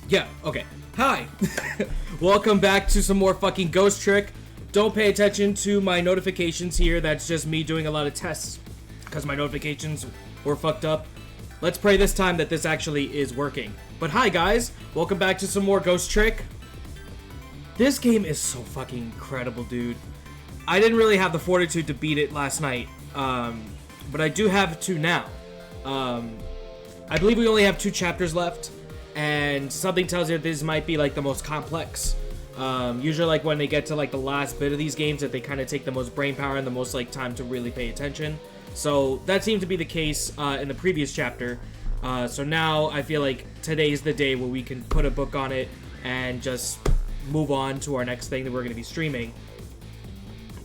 Yeah, okay. Hi! Welcome back to some more fucking Ghost Trick. Don't pay attention to my notifications here. That's just me doing a lot of tests because my notifications were fucked up. Let's pray this time that this actually is working. But hi guys, welcome back to some more Ghost Trick. This game is so fucking incredible, dude. I didn't really have the fortitude to beat it last night, but I do have to now. I believe we only have 2 chapters left, and something tells you this might be like the most complex. Usually like when they get to like the last bit of these games that they kind of take the most brain power and the most like time to really pay attention. So that seemed to be the case in the previous chapter. So now I feel like today's the day where we can put a book on it and just move on to our next thing that we're going to be streaming.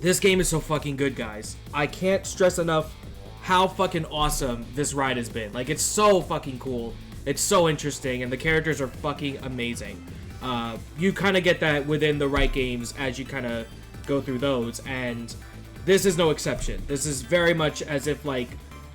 This game is so fucking good, guys. I can't stress enough how fucking awesome this ride has been. Like, it's so fucking cool. It's so interesting, and the characters are fucking amazing. You kind of get that within the right games as you kind of go through those, and this is no exception. This is very much as if, like,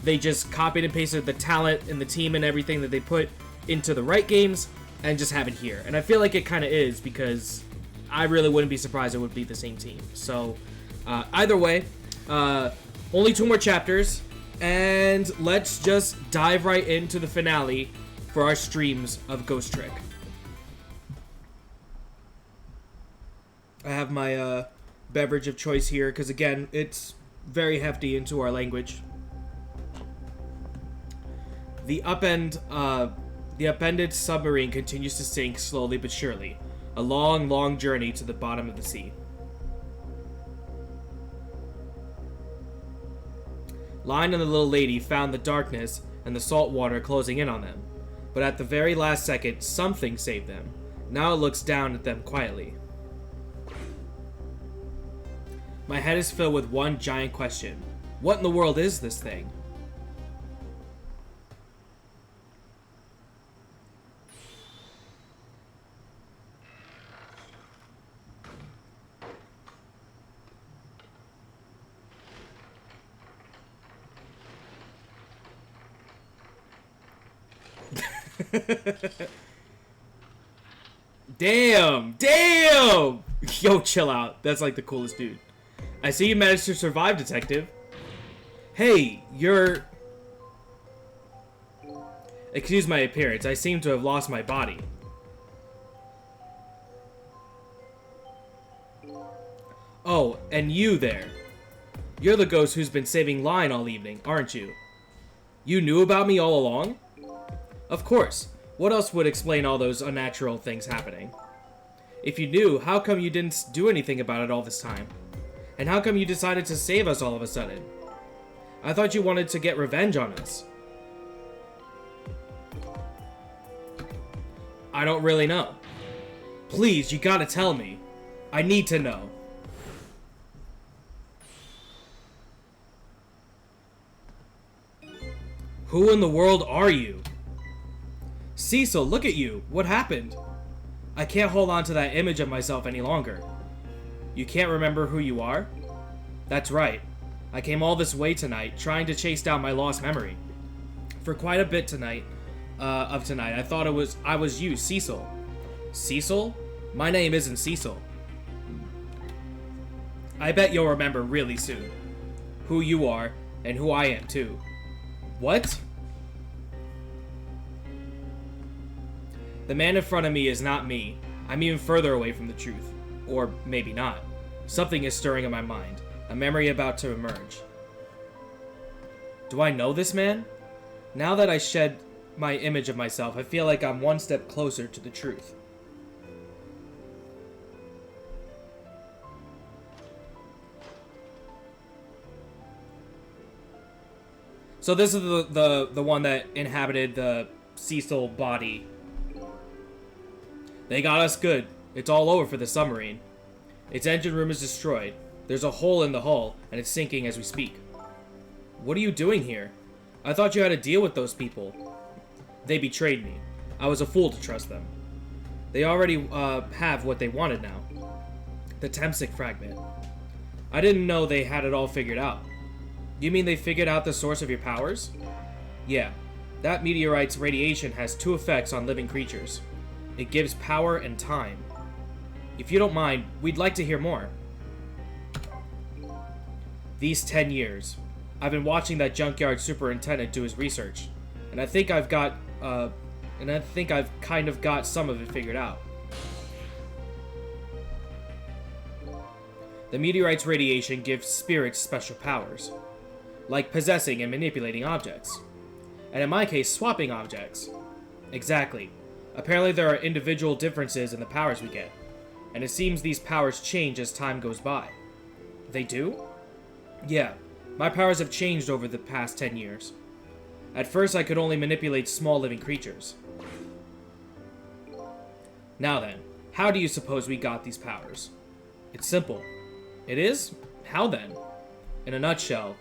they just copied and pasted the talent and the team and everything that they put into the right games and just have it here. And I feel like it kind of is, because I really wouldn't be surprised it would be the same team. So, either way, only 2 more chapters, and let's just dive right into the finale for our streams of Ghost Trick. I have my beverage of choice here, because again, it's very hefty into our language. The upended submarine continues to sink slowly but surely. A long, long journey to the bottom of the sea. Lion and the little lady found the darkness and the salt water closing in on them. But at the very last second, something saved them. Now it looks down at them quietly. My head is filled with one giant question. What in the world is this thing? Damn! Yo, chill out. That's like the coolest dude. I see you managed to survive, detective. Hey, you're... Excuse my appearance. I seem to have lost my body. Oh, and you there. You're the ghost who's been saving Lion all evening, aren't you? You knew about me all along? Of course. What else would explain all those unnatural things happening? If you knew, how come you didn't do anything about it all this time? And how come you decided to save us all of a sudden? I thought you wanted to get revenge on us. I don't really know. Please, you gotta tell me. I need to know. Who in the world are you? Cecil, look at you. What happened? I can't hold on to that image of myself any longer. You can't remember who you are? That's right. I came all this way tonight, trying to chase down my lost memory. For quite a bit tonight, I thought I was you, Cecil. Cecil? My name isn't Cecil. I bet you'll remember really soon. Who you are, and who I am too. What? The man in front of me is not me. I'm even further away from the truth. Or maybe not. Something is stirring in my mind. A memory about to emerge. Do I know this man? Now that I shed my image of myself, I feel like I'm one step closer to the truth. So this is the one that inhabited the Cecil body. They got us good. It's all over for the submarine. Its engine room is destroyed. There's a hole in the hull, and it's sinking as we speak. What are you doing here? I thought you had a deal with those people. They betrayed me. I was a fool to trust them. They already have what they wanted now. The Temsic fragment. I didn't know they had it all figured out. You mean they figured out the source of your powers? Yeah. That meteorite's radiation has 2 effects on living creatures. It gives power and time. If you don't mind, we'd like to hear more. These 10 years. I've been watching that junkyard superintendent do his research, and I think I've kind of got some of it figured out. The meteorite's radiation gives spirits special powers, like possessing and manipulating objects. And in my case, swapping objects. Exactly. Apparently there are individual differences in the powers we get, and it seems these powers change as time goes by. They do? Yeah, my powers have changed over the past 10 years. At first I could only manipulate small living creatures. Now then, how do you suppose we got these powers? It's simple. It is? How then? In a nutshell,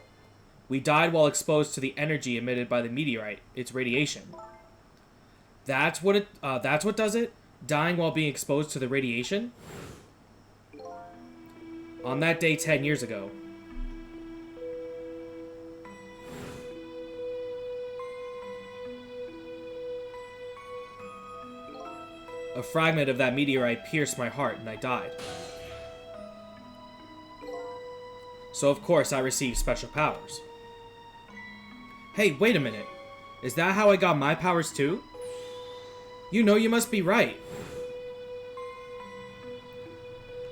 we died while exposed to the energy emitted by the meteorite, its radiation. That's what does it? Dying while being exposed to the radiation? On that day 10 years ago. A fragment of that meteorite pierced my heart and I died. So of course I received special powers. Hey, wait a minute. Is that how I got my powers too? You know, you must be right.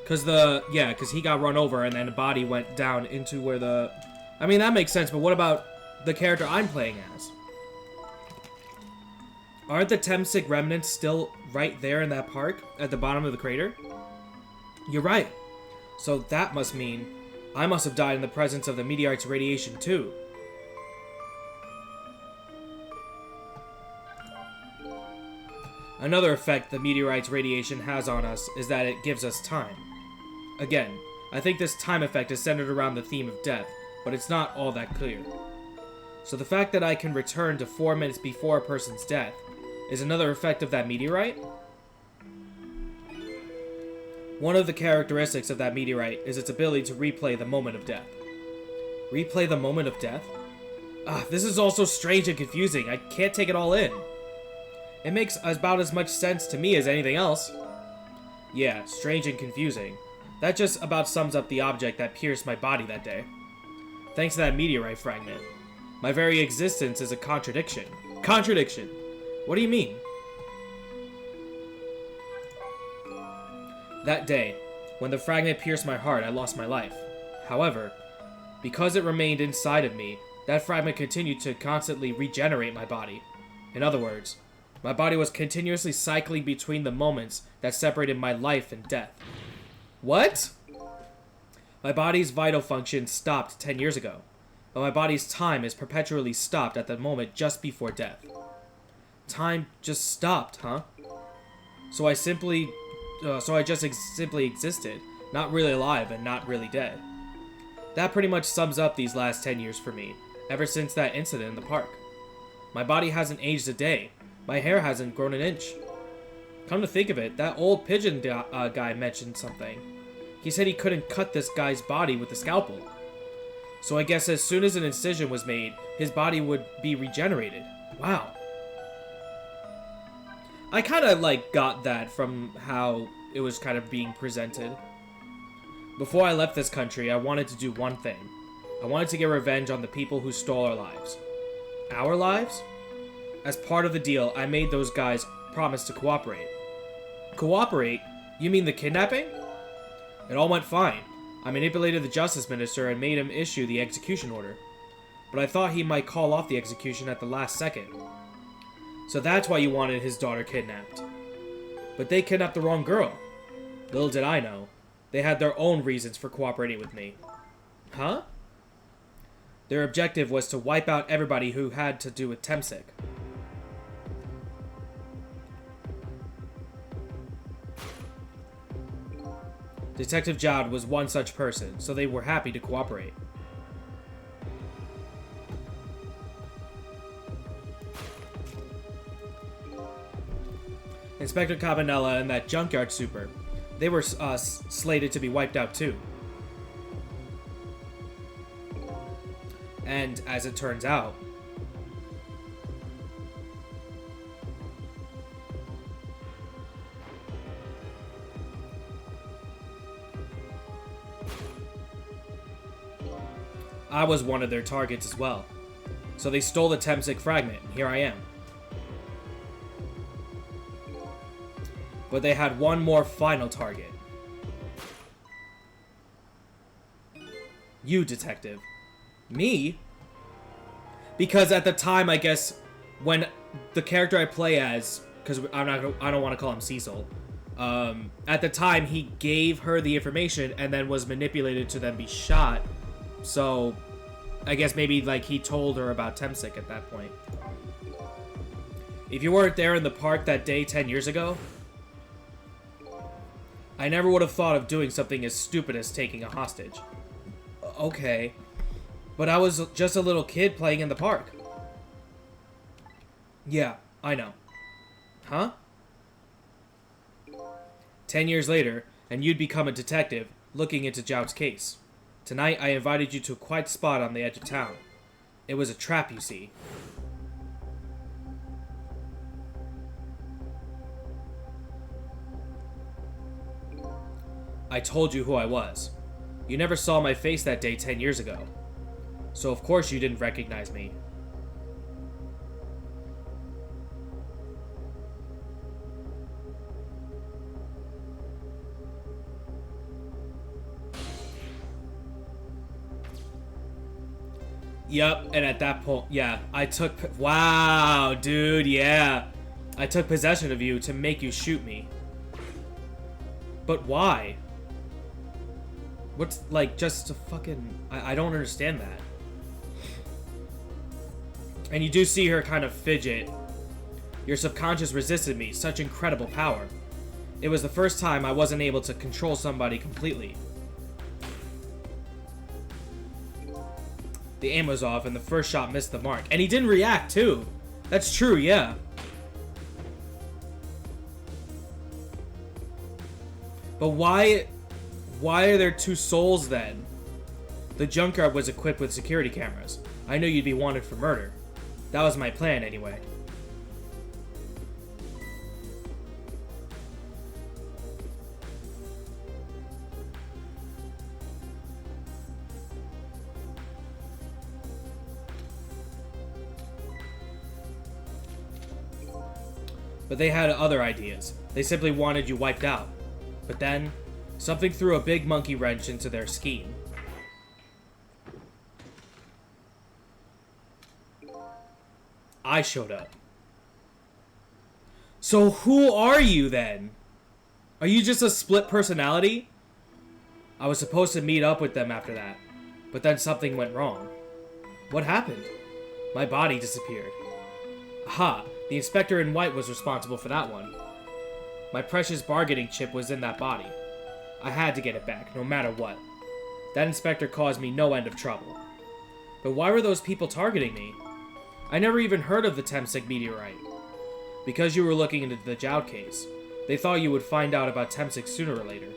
Cause he got run over and then the body went down into where the... I mean, that makes sense, but what about the character I'm playing as? Aren't the Temsic remnants still right there in that park at the bottom of the crater? You're right. So that must mean I must have died in the presence of the meteorite's radiation too. Another effect the meteorite's radiation has on us is that it gives us time. Again, I think this time effect is centered around the theme of death, but it's not all that clear. So the fact that I can return to 4 minutes before a person's death is another effect of that meteorite? One of the characteristics of that meteorite is its ability to replay the moment of death. Replay the moment of death? This is all so strange and confusing. I can't take it all in. It makes about as much sense to me as anything else. Yeah, strange and confusing. That just about sums up the object that pierced my body that day. Thanks to that meteorite fragment. My very existence is a contradiction. Contradiction? What do you mean? That day, when the fragment pierced my heart, I lost my life. However, because it remained inside of me, that fragment continued to constantly regenerate my body. In other words, my body was continuously cycling between the moments that separated my life and death. What? My body's vital function stopped 10 years ago, but my body's time is perpetually stopped at the moment just before death. Time just stopped, huh? So I simply existed, not really alive and not really dead. That pretty much sums up these last 10 years for me, ever since that incident in the park. My body hasn't aged a day. My hair hasn't grown an inch. Come to think of it, that old pigeon guy mentioned something. He said he couldn't cut this guy's body with a scalpel. So I guess as soon as an incision was made, his body would be regenerated. Wow. I kind of got that from how it was kind of being presented. Before I left this country, I wanted to do one thing. I wanted to get revenge on the people who stole our lives. Our lives? As part of the deal, I made those guys promise to cooperate. Cooperate? You mean the kidnapping? It all went fine. I manipulated the justice minister and made him issue the execution order. But I thought he might call off the execution at the last second. So that's why you wanted his daughter kidnapped. But they kidnapped the wrong girl. Little did I know, they had their own reasons for cooperating with me. Huh? Their objective was to wipe out everybody who had to do with Temsic. Detective Jowd was one such person, so they were happy to cooperate. Inspector Cabanella and that junkyard super, they were slated to be wiped out too. And as it turns out, I was one of their targets as well. So they stole the Temsic fragment, and here I am. But they had one more final target. You, Detective. Me? Because at the time, I guess, when the character I play as, because I don't want to call him Cecil, at the time he gave her the information and then was manipulated to then be shot. So I guess maybe like he told her about Temsic at that point. If you weren't there in the park that day 10 years ago, I never would have thought of doing something as stupid as taking a hostage. Okay, but I was just a little kid playing in the park. Yeah, I know. Huh? 10 years later, and you'd become a detective, looking into Jout's case. Tonight, I invited you to a quiet spot on the edge of town. It was a trap, you see. I told you who I was. You never saw my face that day 10 years ago. So of course you didn't recognize me. Yep, and at that point, yeah, I took... Wow, dude, yeah. I took possession of you to make you shoot me. But why? What's, like, just a fucking... I don't understand that. And you do see her kind of fidget. Your subconscious resisted me, such incredible power. It was the first time I wasn't able to control somebody completely. The aim was off, and the first shot missed the mark. And he didn't react, too. That's true, yeah. But why are there two souls, then? The junkyard was equipped with security cameras. I knew you'd be wanted for murder. That was my plan, anyway. But they had other ideas. They simply wanted you wiped out. But then, something threw a big monkey wrench into their scheme. I showed up. So who are you then? Are you just a split personality? I was supposed to meet up with them after that, but then something went wrong. What happened? My body disappeared. Aha, the inspector in white was responsible for that one. My precious bargaining chip was in that body. I had to get it back, no matter what. That inspector caused me no end of trouble. But why were those people targeting me? I never even heard of the Temsic meteorite. Because you were looking into the Jout case, they thought you would find out about Temsic sooner or later.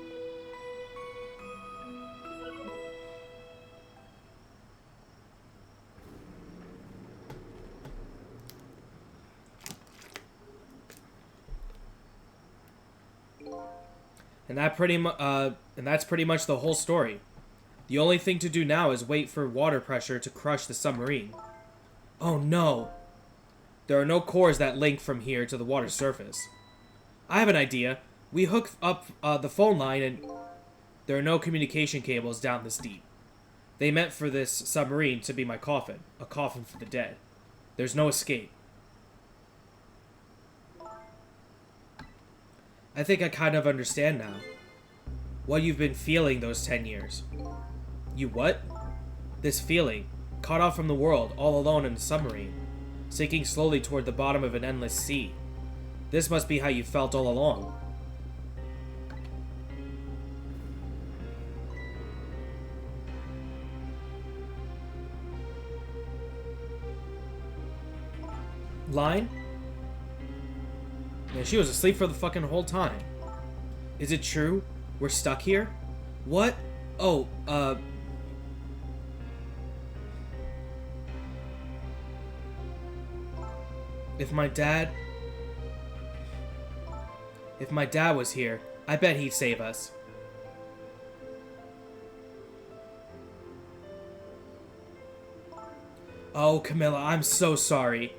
And that's pretty much the whole story. The only thing to do now is wait for water pressure to crush the submarine. Oh no! There are no cores that link from here to the water surface. I have an idea. We hook up the phone line and there are no communication cables down this deep. They meant for this submarine to be my coffin. A coffin for the dead. There's no escape. I think I kind of understand now. What you've been feeling those 10 years. You what? This feeling. Cut off from the world, all alone in a submarine. Sinking slowly toward the bottom of an endless sea. This must be how you felt all along. Line? Yeah, she was asleep for the fucking whole time. Is it true? We're stuck here? What? Oh, If my dad was here, I bet he'd save us. Oh, Camilla, I'm so sorry.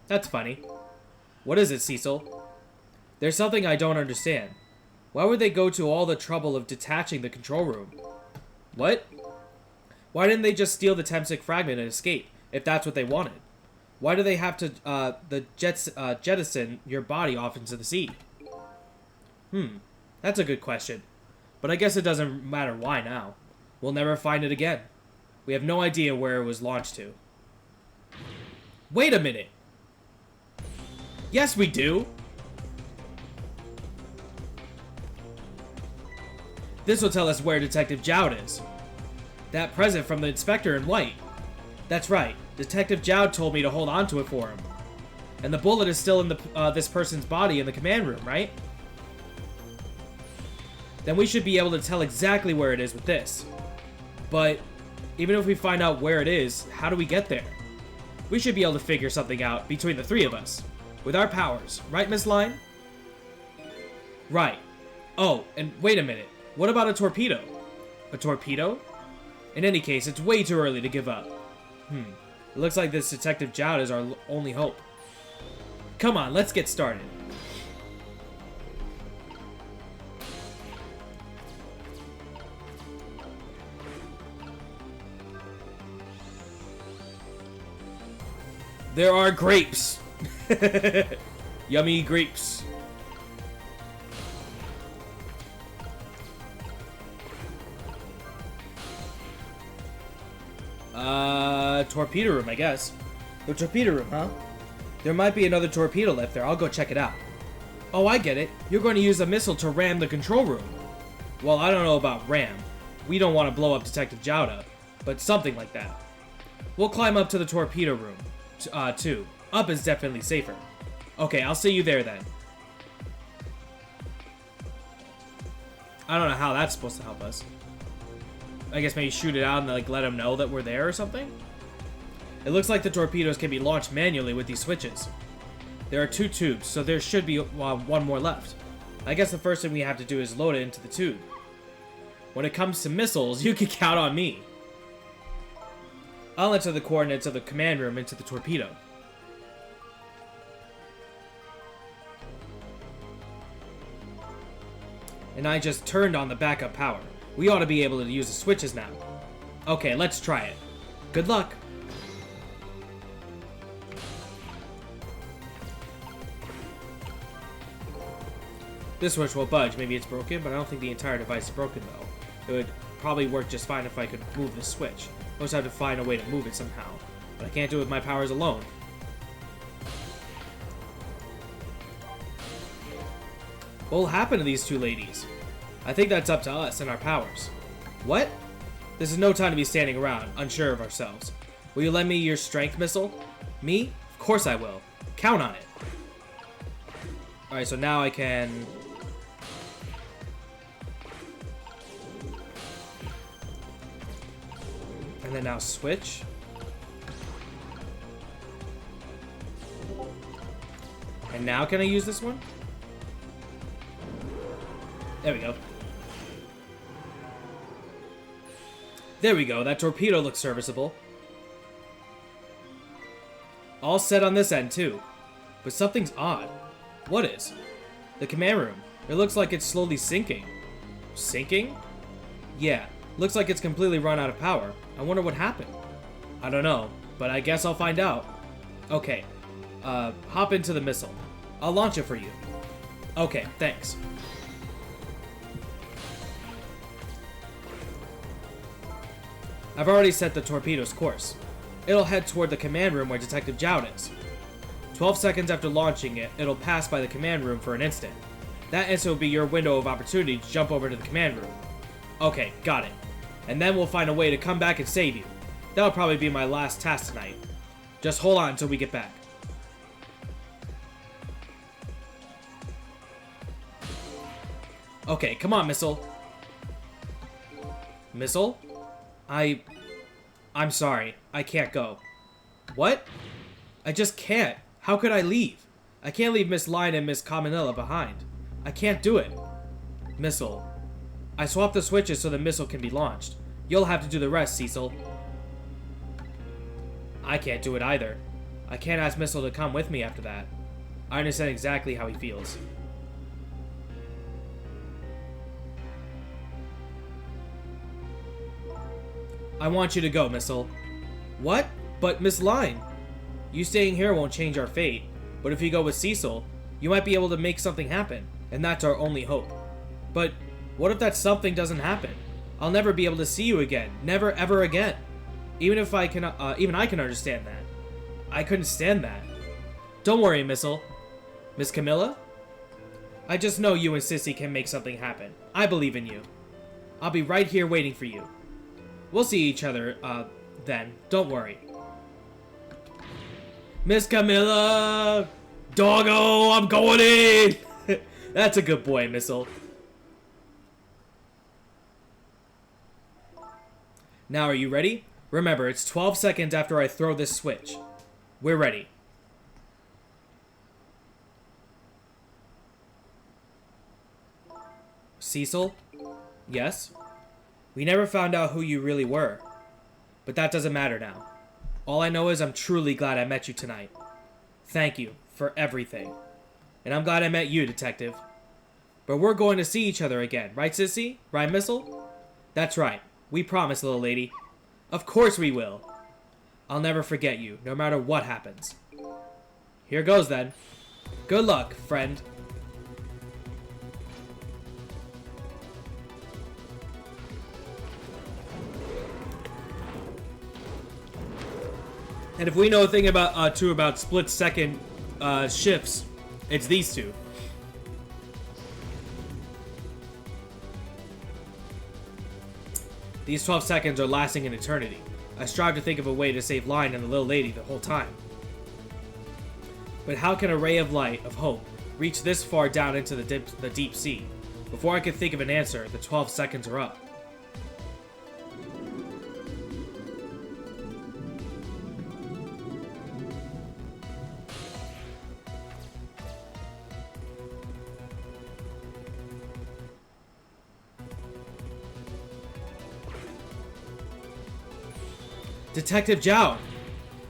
That's funny. What is it, Cecil? There's something I don't understand. Why would they go to all the trouble of detaching the control room? What? Why didn't they just steal the Temsic fragment and escape, if that's what they wanted? Why do they have to, jettison your body off into the sea? That's a good question. But I guess it doesn't matter why now. We'll never find it again. We have no idea where it was launched to. Wait a minute! Yes, we do! This will tell us where Detective Jowd is. That present from the inspector in white. That's right. Detective Jowd told me to hold on to it for him. And the bullet is still in this person's body in the command room, right? Then we should be able to tell exactly where it is with this. But even if we find out where it is, how do we get there? We should be able to figure something out between the three of us. With our powers, right, Miss Line? Right. Oh, and wait a minute. What about a torpedo? A torpedo? In any case, it's way too early to give up. It looks like this Detective Jowd is our only hope. Come on, let's get started. There are grapes. Yummy grapes. Torpedo room, I guess. The torpedo room, huh? There might be another torpedo left there. I'll go check it out. Oh, I get it. You're going to use a missile to ram the control room. Well, I don't know about ram. We don't want to blow up Detective Jowd up, but something like that. We'll climb up to the torpedo room, too. Up is definitely safer. Okay, I'll see you there then. I don't know how that's supposed to help us. I guess maybe shoot it out and like let them know that we're there or something? It looks like the torpedoes can be launched manually with these switches. There are 2 tubes, so there should be one more left. I guess the first thing we have to do is load it into the tube. When it comes to missiles, you can count on me. I'll enter the coordinates of the command room into the torpedo. And I just turned on the backup power. We ought to be able to use the switches now. Okay, let's try it. Good luck. This switch will budge. Maybe it's broken, but I don't think the entire device is broken, though. It would probably work just fine if I could move the switch. I also have to find a way to move it somehow. But I can't do it with my powers alone. What will happen to these 2 ladies? I think that's up to us and our powers. What? This is no time to be standing around, unsure of ourselves. Will you lend me your strength missile? Me? Of course I will. Count on it. Alright, so now I can... And then now switch. And now can I use this one? There we go. There we go. That torpedo looks serviceable. All set on this end, too. But something's odd. What is? The command room. It looks like it's slowly sinking. Sinking? Yeah. Looks like it's completely run out of power. I wonder what happened. I don't know, but I guess I'll find out. Okay. Hop into the missile. I'll launch it for you. Okay, thanks. I've already set the torpedo's course. It'll head toward the command room where Detective Jowd is. 12 seconds after launching it, it'll pass by the command room for an instant. That instant will be your window of opportunity to jump over to the command room. Okay, got it. And then we'll find a way to come back and save you. That'll probably be my last task tonight. Just hold on until we get back. Okay, come on, Missile. Missile? I'm sorry. I can't go. What? I just can't. How could I leave? I can't leave Miss Line and Miss Caminilla behind. I can't do it. Missile. I swapped the switches so the missile can be launched. You'll have to do the rest, Cecil. I can't do it either. I can't ask Missile to come with me after that. I understand exactly how he feels. I want you to go, Missile. What? But Miss Line, you staying here won't change our fate. But if you go with Cecil, you might be able to make something happen, and that's our only hope. But what if that something doesn't happen? I'll never be able to see you again. Never, ever again. Even I can understand that. I couldn't stand that. Don't worry, Missile. Miss Camilla? I just know you and Sissy can make something happen. I believe in you. I'll be right here waiting for you. We'll see each other, then. Don't worry. Miss Camilla! Doggo, I'm going in! That's a good boy, Missile. Now, are you ready? Remember, it's 12 seconds after I throw this switch. We're ready. Cecil? Yes? We never found out who you really were. But that doesn't matter now. All I know is I'm truly glad I met you tonight. Thank you for everything. And I'm glad I met you, Detective. But we're going to see each other again, right, Sissy? Right, Missile? That's right. We promise, little lady. Of course we will. I'll never forget you, no matter what happens. Here goes, then. Good luck, friend. And if we know a thing about about split-second shifts, it's these two. These 12 seconds are lasting an eternity. I strive to think of a way to save Lion and the little lady the whole time. But how can a ray of light, of hope, reach this far down into the deep sea? Before I could think of an answer, the 12 seconds are up. Detective Zhao!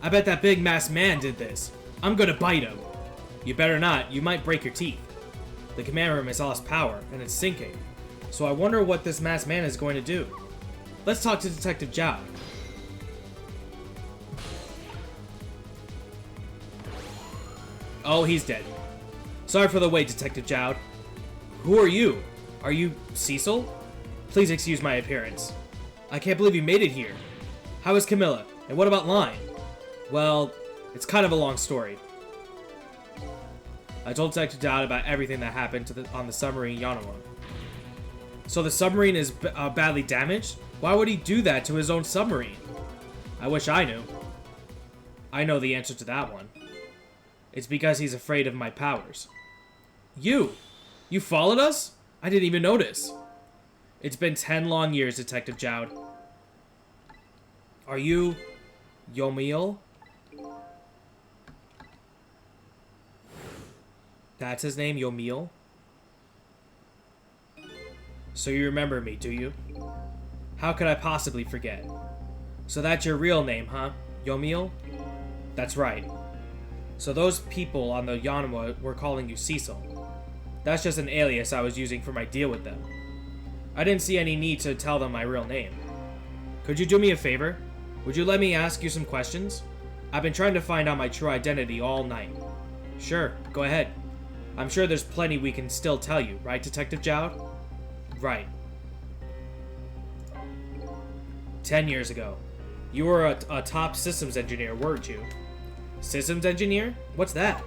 I bet that big masked man did this. I'm gonna bite him. You better not, you might break your teeth. The command room has lost power, and it's sinking. So I wonder what this masked man is going to do. Let's talk to Detective Zhao. Oh, he's dead. Sorry for the wait, Detective Zhao. Who are you? Are you Cecil? Please excuse my appearance. I can't believe you made it here. How is Camilla? And what about Line? Well, it's kind of a long story. I told Detective Zhao about everything that happened on the submarine Yanoma. So the submarine is badly damaged? Why would he do that to his own submarine? I wish I knew. I know the answer to that one. It's because he's afraid of my powers. You! You followed us? I didn't even notice. It's been 10 long years, Detective Zhao. Are you Yomiel? That's his name, Yomiel? So you remember me, do you? How could I possibly forget? So that's your real name, huh? Yomiel? That's right. So those people on the Yanoma were calling you Cecil. That's just an alias I was using for my deal with them. I didn't see any need to tell them my real name. Could you do me a favor? Would you let me ask you some questions? I've been trying to find out my true identity all night. Sure, go ahead. I'm sure there's plenty we can still tell you, right, Detective Zhao? Right. 10 years ago. You were a top systems engineer, weren't you? Systems engineer? What's that?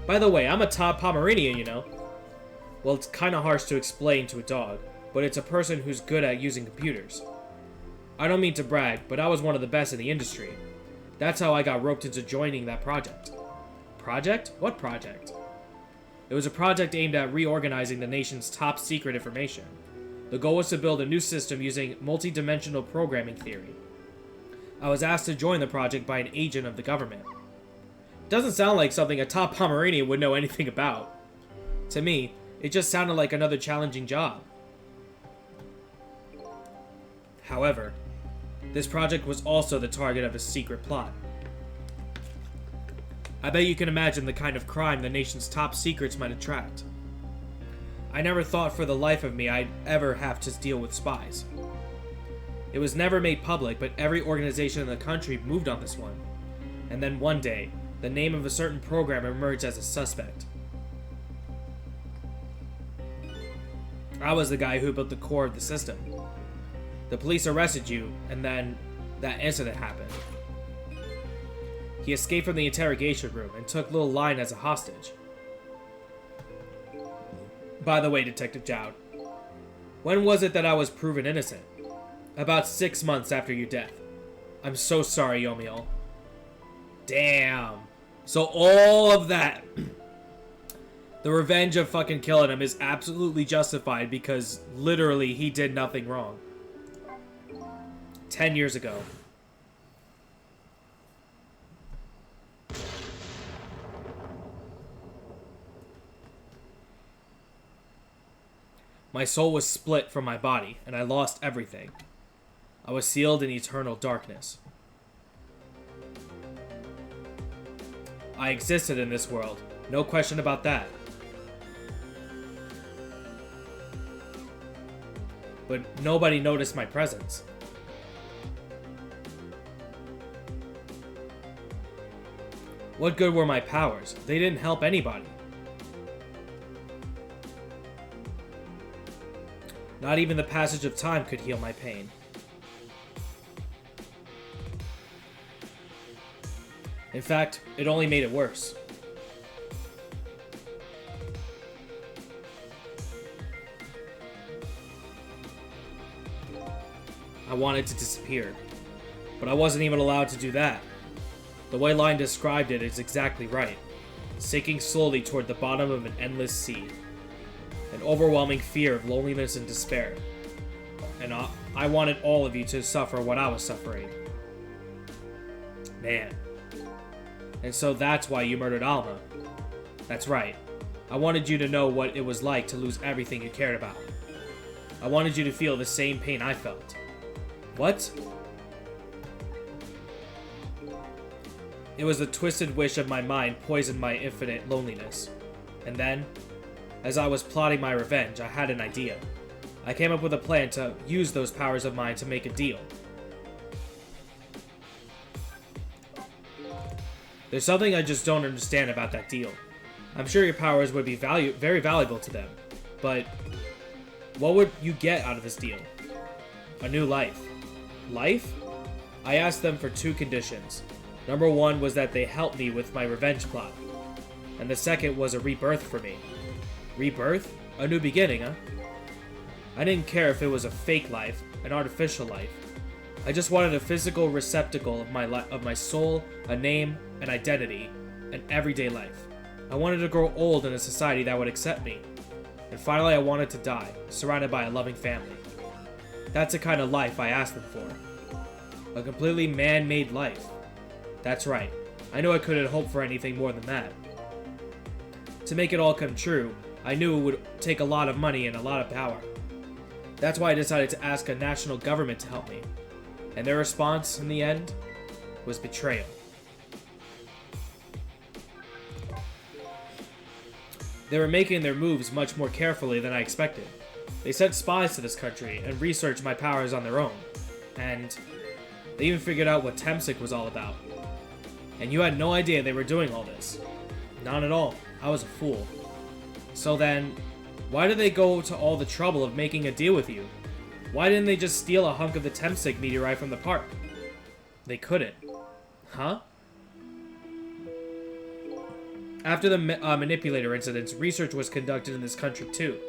By the way, I'm a top Pomeranian, you know. Well, it's kinda harsh to explain to a dog, but it's a person who's good at using computers. I don't mean to brag, but I was one of the best in the industry. That's how I got roped into joining that project. Project? What project? It was a project aimed at reorganizing the nation's top secret information. The goal was to build a new system using multi-dimensional programming theory. I was asked to join the project by an agent of the government. Doesn't sound like something a top Pomeranian would know anything about. To me, it just sounded like another challenging job. However, this project was also the target of a secret plot. I bet you can imagine the kind of crime the nation's top secrets might attract. I never thought for the life of me I'd ever have to deal with spies. It was never made public, but every organization in the country moved on this one. And then one day, the name of a certain program emerged as a suspect. I was the guy who built the core of the system. The police arrested you, and then that incident happened. He escaped from the interrogation room and took Little Lion as a hostage. By the way, Detective Dowd, when was it that I was proven innocent? About 6 months after your death. I'm so sorry, Yomiel. Damn. So all of that, the revenge of fucking killing him is absolutely justified because literally he did nothing wrong. 10 years ago. My soul was split from my body, and I lost everything. I was sealed in eternal darkness. I existed in this world, no question about that. But nobody noticed my presence. What good were my powers? They didn't help anybody. Not even the passage of time could heal my pain. In fact, it only made it worse. I wanted to disappear, but I wasn't even allowed to do that. The way Lion described it is exactly right. Sinking slowly toward the bottom of an endless sea. An overwhelming fear of loneliness and despair. And I wanted all of you to suffer what I was suffering. Man. And so that's why you murdered Alma. That's right. I wanted you to know what it was like to lose everything you cared about. I wanted you to feel the same pain I felt. What? It was the twisted wish of my mind poisoned my infinite loneliness. And then, as I was plotting my revenge, I had an idea. I came up with a plan to use those powers of mine to make a deal. There's something I just don't understand about that deal. I'm sure your powers would be very valuable to them, but what would you get out of this deal? A new life. Life? I asked them for 2 conditions. Number 1 was that they help me with my revenge plot, and the second was a rebirth for me. Rebirth? A new beginning, huh? I didn't care if it was a fake life, an artificial life. I just wanted a physical receptacle of my soul, a name, an identity, an everyday life. I wanted to grow old in a society that would accept me. And finally I wanted to die, surrounded by a loving family. That's the kind of life I asked them for. A completely man-made life. That's right. I knew I couldn't hope for anything more than that. To make it all come true, I knew it would take a lot of money and a lot of power. That's why I decided to ask a national government to help me. And their response, in the end, was betrayal. They were making their moves much more carefully than I expected. They sent spies to this country and researched my powers on their own. And they even figured out what Temsic was all about. And you had no idea they were doing all this. Not at all. I was a fool. So then, why did they go to all the trouble of making a deal with you? Why didn't they just steal a hunk of the Temsic meteorite from the park? They couldn't. Huh? After the manipulator incidents, research was conducted in this country too.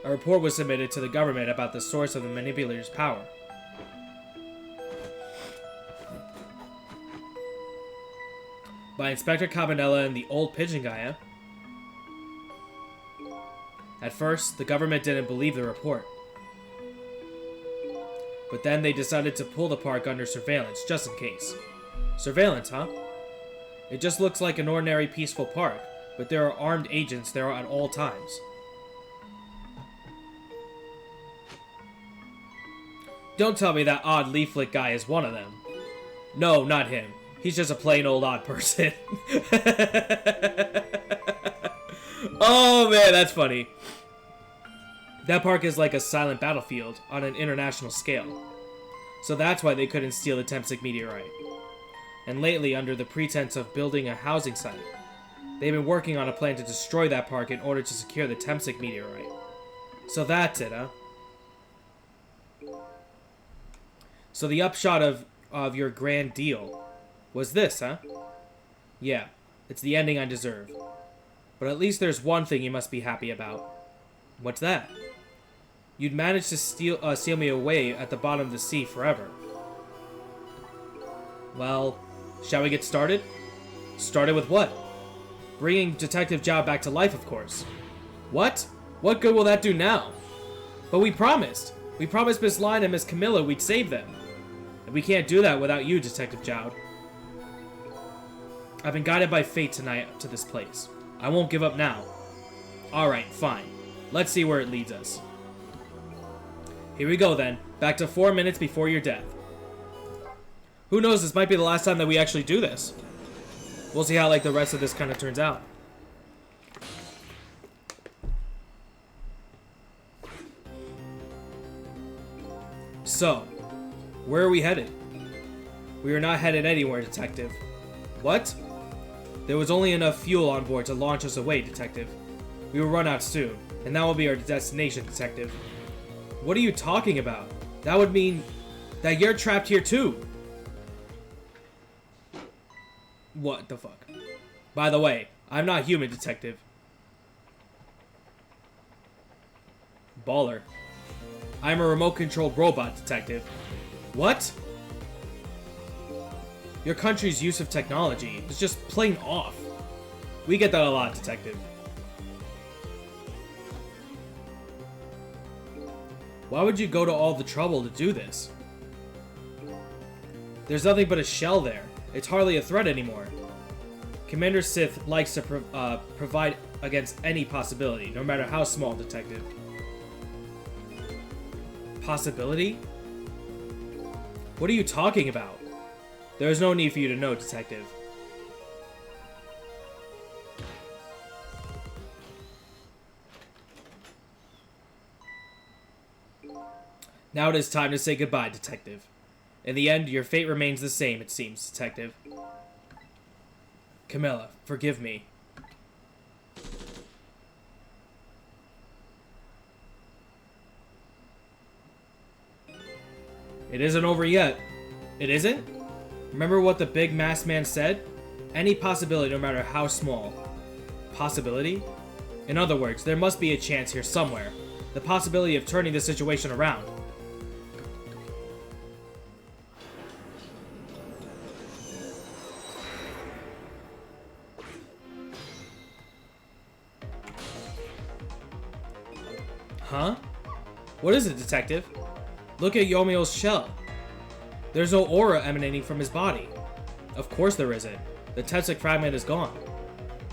A report was submitted to the government about the source of the manipulator's power. By Inspector Cabanella and the old pigeon guy, huh? At first, the government didn't believe the report. But then they decided to pull the park under surveillance, just in case. Surveillance, huh? It just looks like an ordinary peaceful park, but there are armed agents there at all times. Don't tell me that odd leaflet guy is one of them. No, not him. He's just a plain old odd person. Oh man, that's funny. That park is like a silent battlefield on an international scale. So that's why they couldn't steal the Temsic meteorite. And lately, under the pretense of building a housing site, they've been working on a plan to destroy that park in order to secure the Temsic meteorite. So that's it, huh? So the upshot of your grand deal was this, huh? Yeah, it's the ending I deserve. But at least there's one thing you must be happy about. What's that? You'd managed to seal me away at the bottom of the sea forever. Well, shall we get started? Started with what? Bringing Detective Zhao back to life, of course. What? What good will that do now? But we promised. We promised Miss Line and Miss Camilla we'd save them. And we can't do that without you, Detective Zhao. I've been guided by fate tonight to this place. I won't give up now. Alright, fine. Let's see where it leads us. Here we go then. Back to 4 minutes before your death. Who knows, this might be the last time that we actually do this. We'll see how like the rest of this kind of turns out. So, where are we headed? We are not headed anywhere, Detective. What? There was only enough fuel on board to launch us away, Detective. We will run out soon, and that will be our destination, Detective. What are you talking about? That would mean that you're trapped here too. What the fuck? By the way, I'm not human, Detective. Baller. I'm a remote-controlled robot, Detective. What? Your country's use of technology is just plain off. We get that a lot, Detective. Why would you go to all the trouble to do this? There's nothing but a shell there. It's hardly a threat anymore. Commander Sith likes to provide against any possibility, no matter how small, Detective. Possibility? What are you talking about? There's no need for you to know, Detective. Now it is time to say goodbye, Detective. In the end, your fate remains the same, it seems, Detective. Camilla, forgive me. It isn't over yet. It isn't? Remember what the big masked man said? Any possibility, no matter how small. Possibility? In other words, there must be a chance here somewhere. The possibility of turning the situation around. Huh? What is it, Detective? Look at Yomio's shell. There's no aura emanating from his body. Of course there isn't. The Temsic fragment is gone.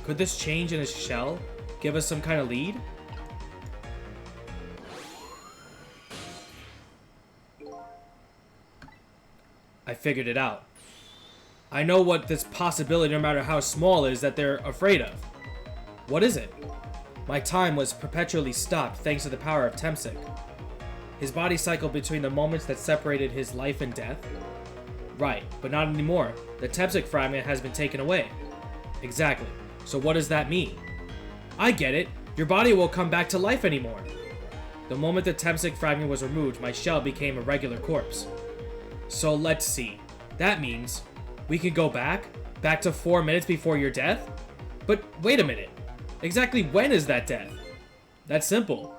Could this change in his shell give us some kind of lead? I figured it out. I know what this possibility, no matter how small, is that they're afraid of. What is it? My time was perpetually stopped thanks to the power of Temsic. His body cycled between the moments that separated his life and death. Right, but not anymore. The Temsic fragment has been taken away. Exactly. So what does that mean? I get it. Your body won't come back to life anymore. The moment the Temsic fragment was removed, my shell became a regular corpse. So let's see. That means we can go back to 4 minutes before your death? But wait a minute. Exactly when is that death? That's simple.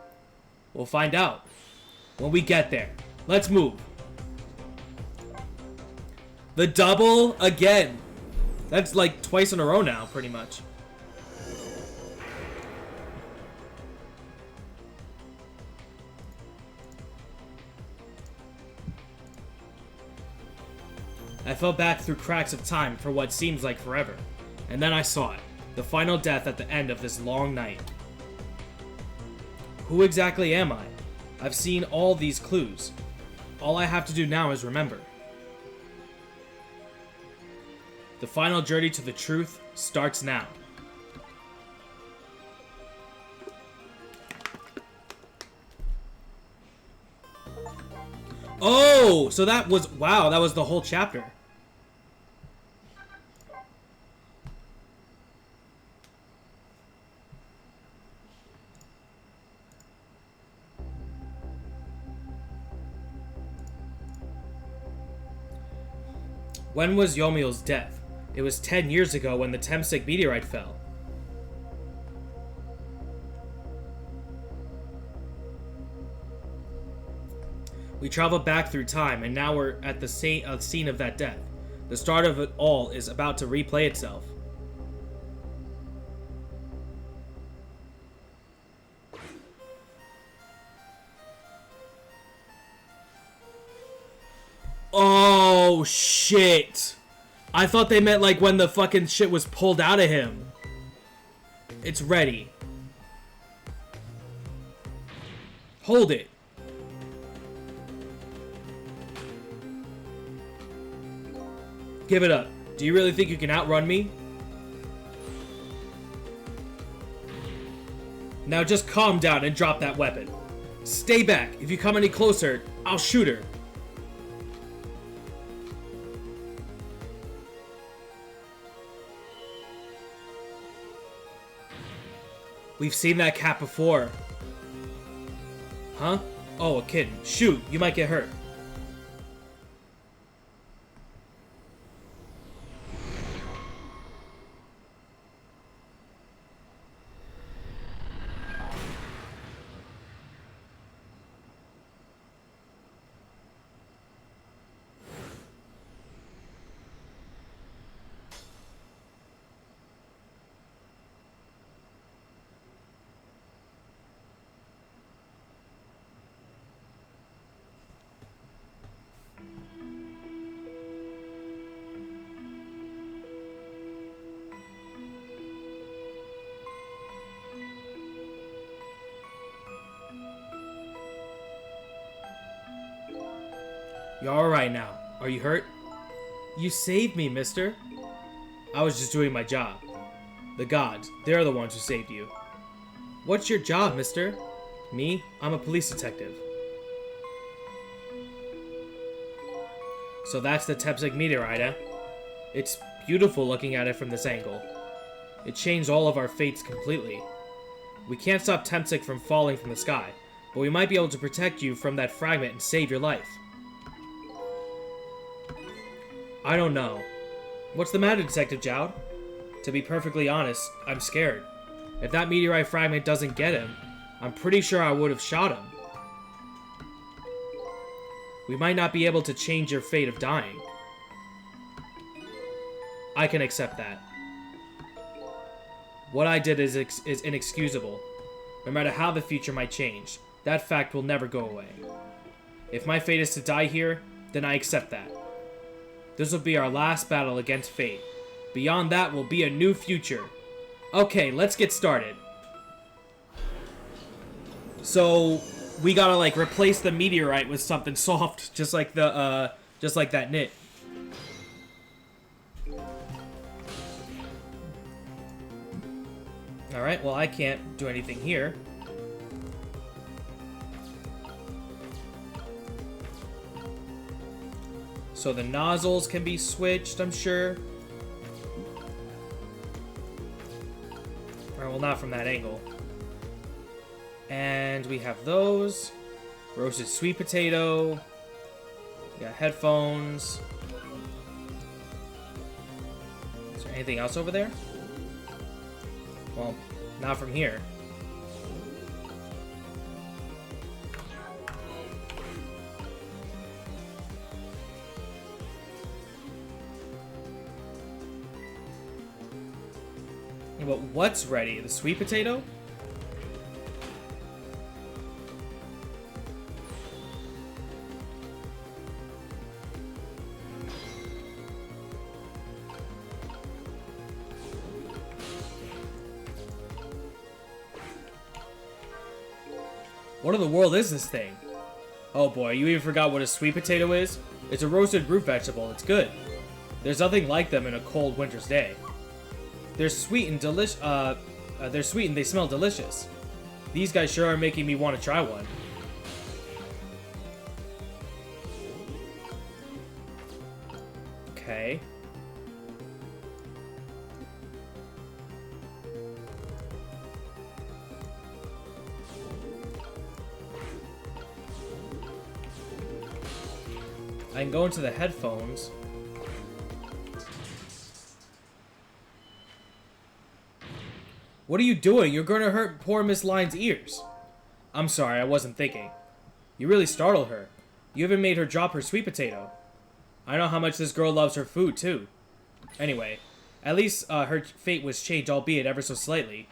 We'll find out when we get there. Let's move. The double again. That's like twice in a row now, pretty much. I fell back through cracks of time for what seems like forever. And then I saw it. The final death at the end of this long night. Who exactly am I? I've seen all these clues. All I have to do now is remember. The final journey to the truth starts now. Oh, so that was, wow, that was the whole chapter. When was Yomiel's death? It was 10 years ago when the Temsik meteorite fell. We traveled back through time, and now we're at the scene of that death. The start of it all is about to replay itself. Oh, shit. I thought they meant like when the fucking shit was pulled out of him. It's ready. Hold it. Give it up. Do you really think you can outrun me? Now just calm down and drop that weapon. Stay back. If you come any closer, I'll shoot her. We've seen that cat before. Huh? Oh, a kitten. Shoot, you might get hurt. You're alright now. Are you hurt? You saved me, mister. I was just doing my job. The gods, they're the ones who saved you. What's your job, mister? Me? I'm a police detective. So that's the Tepsik meteorite, eh? It's beautiful looking at it from this angle. It changed all of our fates completely. We can't stop Tepsik from falling from the sky, but we might be able to protect you from that fragment and save your life. I don't know. What's the matter, Detective Jowd? To be perfectly honest, I'm scared. If that meteorite fragment doesn't get him, I'm pretty sure I would have shot him. We might not be able to change your fate of dying. I can accept that. What I did is inexcusable. No matter how the future might change, that fact will never go away. If my fate is to die here, then I accept that. This will be our last battle against fate. Beyond that will be a new future. Okay, let's get started. So, we gotta like replace the meteorite with something soft, just like the just like that knit. Alright, well I can't do anything here. So the nozzles can be switched, I'm sure. Alright, well not from that angle. And we have those. Roasted sweet potato. We got headphones. Is there anything else over there? Well, not from here. But what's ready? The sweet potato? What in the world is this thing? Oh boy, you even forgot what a sweet potato is? It's a roasted root vegetable. It's good. There's nothing like them in a cold winter's day. They're sweet and they're sweet and they smell delicious. These guys sure are making me want to try one. Okay. I can go into the headphones. What are you doing? You're going to hurt poor Miss Line's ears. I'm sorry, I wasn't thinking. You really startled her. You even made her drop her sweet potato. I know how much this girl loves her food, too. Anyway, at least her fate was changed, albeit ever so slightly.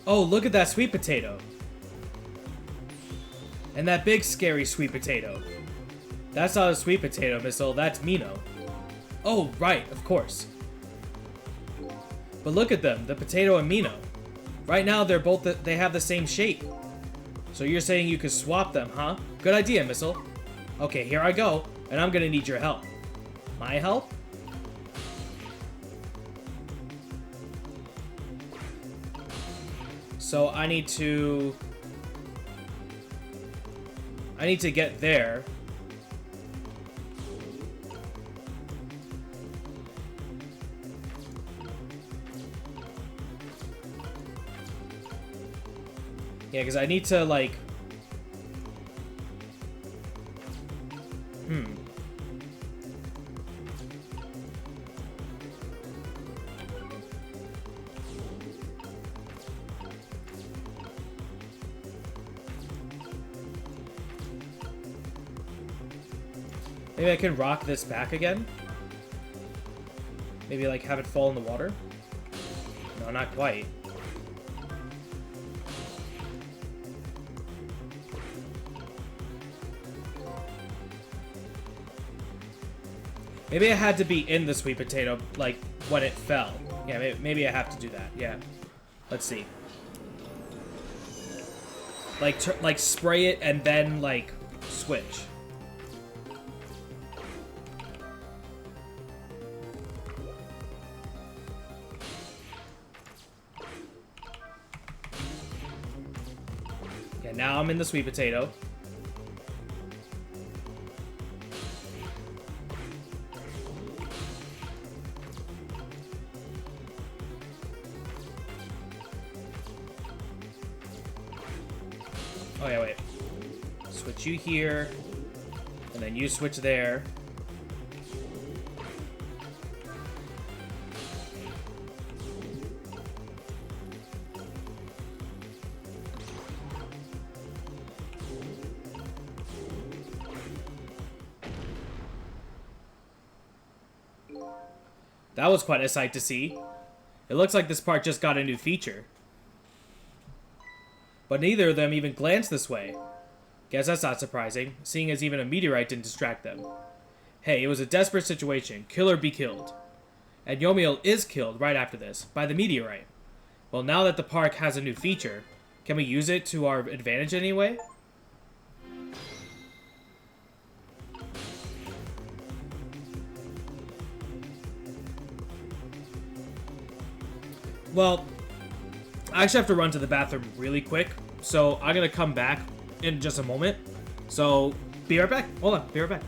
Oh, look at that sweet potato. And that big, scary sweet potato. That's not a sweet potato, Missile. That's Mino. Oh, right, of course. But look at them, the potato and Mino. Right now, they have the same shape. So you're saying you could swap them, huh? Good idea, Missile. Okay, here I go, and I'm gonna need your help. My help? So I need to get there. Yeah, because I need to, like... Maybe I can rock this back again? Maybe, like, have it fall in the water? No, not quite. Maybe I had to be in the sweet potato, like, when it fell. Yeah, maybe I have to do that. Yeah. Let's see. Like, spray it and then, like, switch. Yeah, now I'm in the sweet potato. Oh, yeah, wait. Switch you here, and then you switch there. That was quite a sight to see. It looks like this part just got a new feature. But neither of them even glanced this way. Guess that's not surprising, seeing as even a meteorite didn't distract them. Hey, it was a desperate situation. Kill or be killed. And Yomiel is killed right after this, by the meteorite. Well, now that the park has a new feature, can we use it to our advantage anyway? Well, I actually have to run to the bathroom really quick, so I'm gonna come back in just a moment. So, be right back. Hold on, be right back.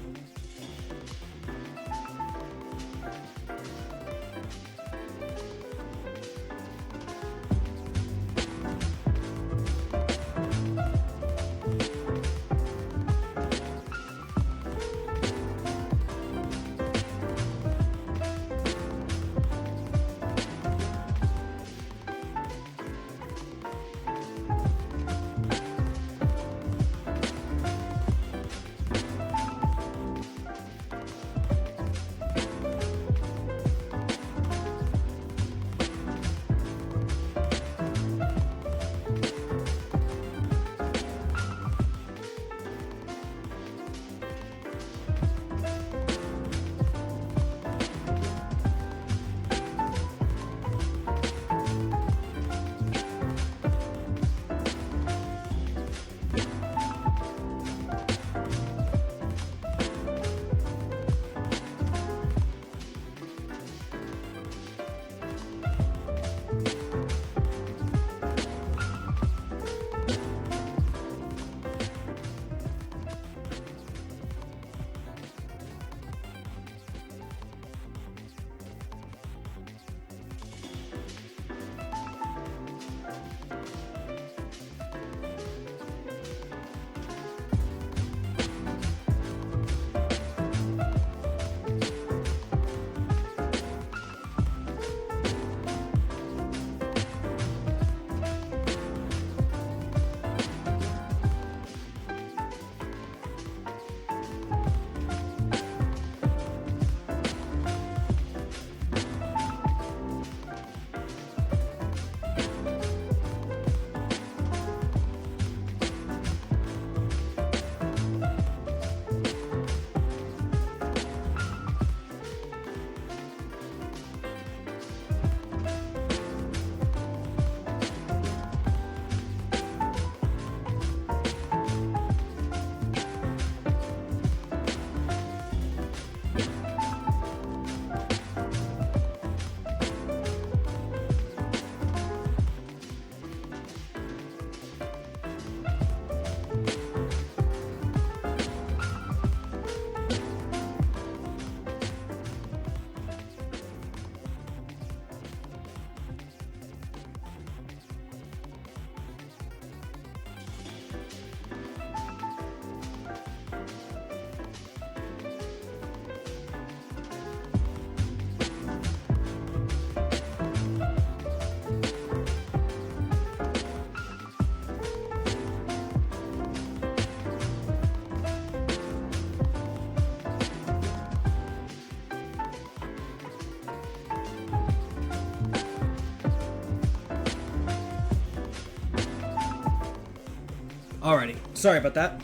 Alrighty. Sorry about that.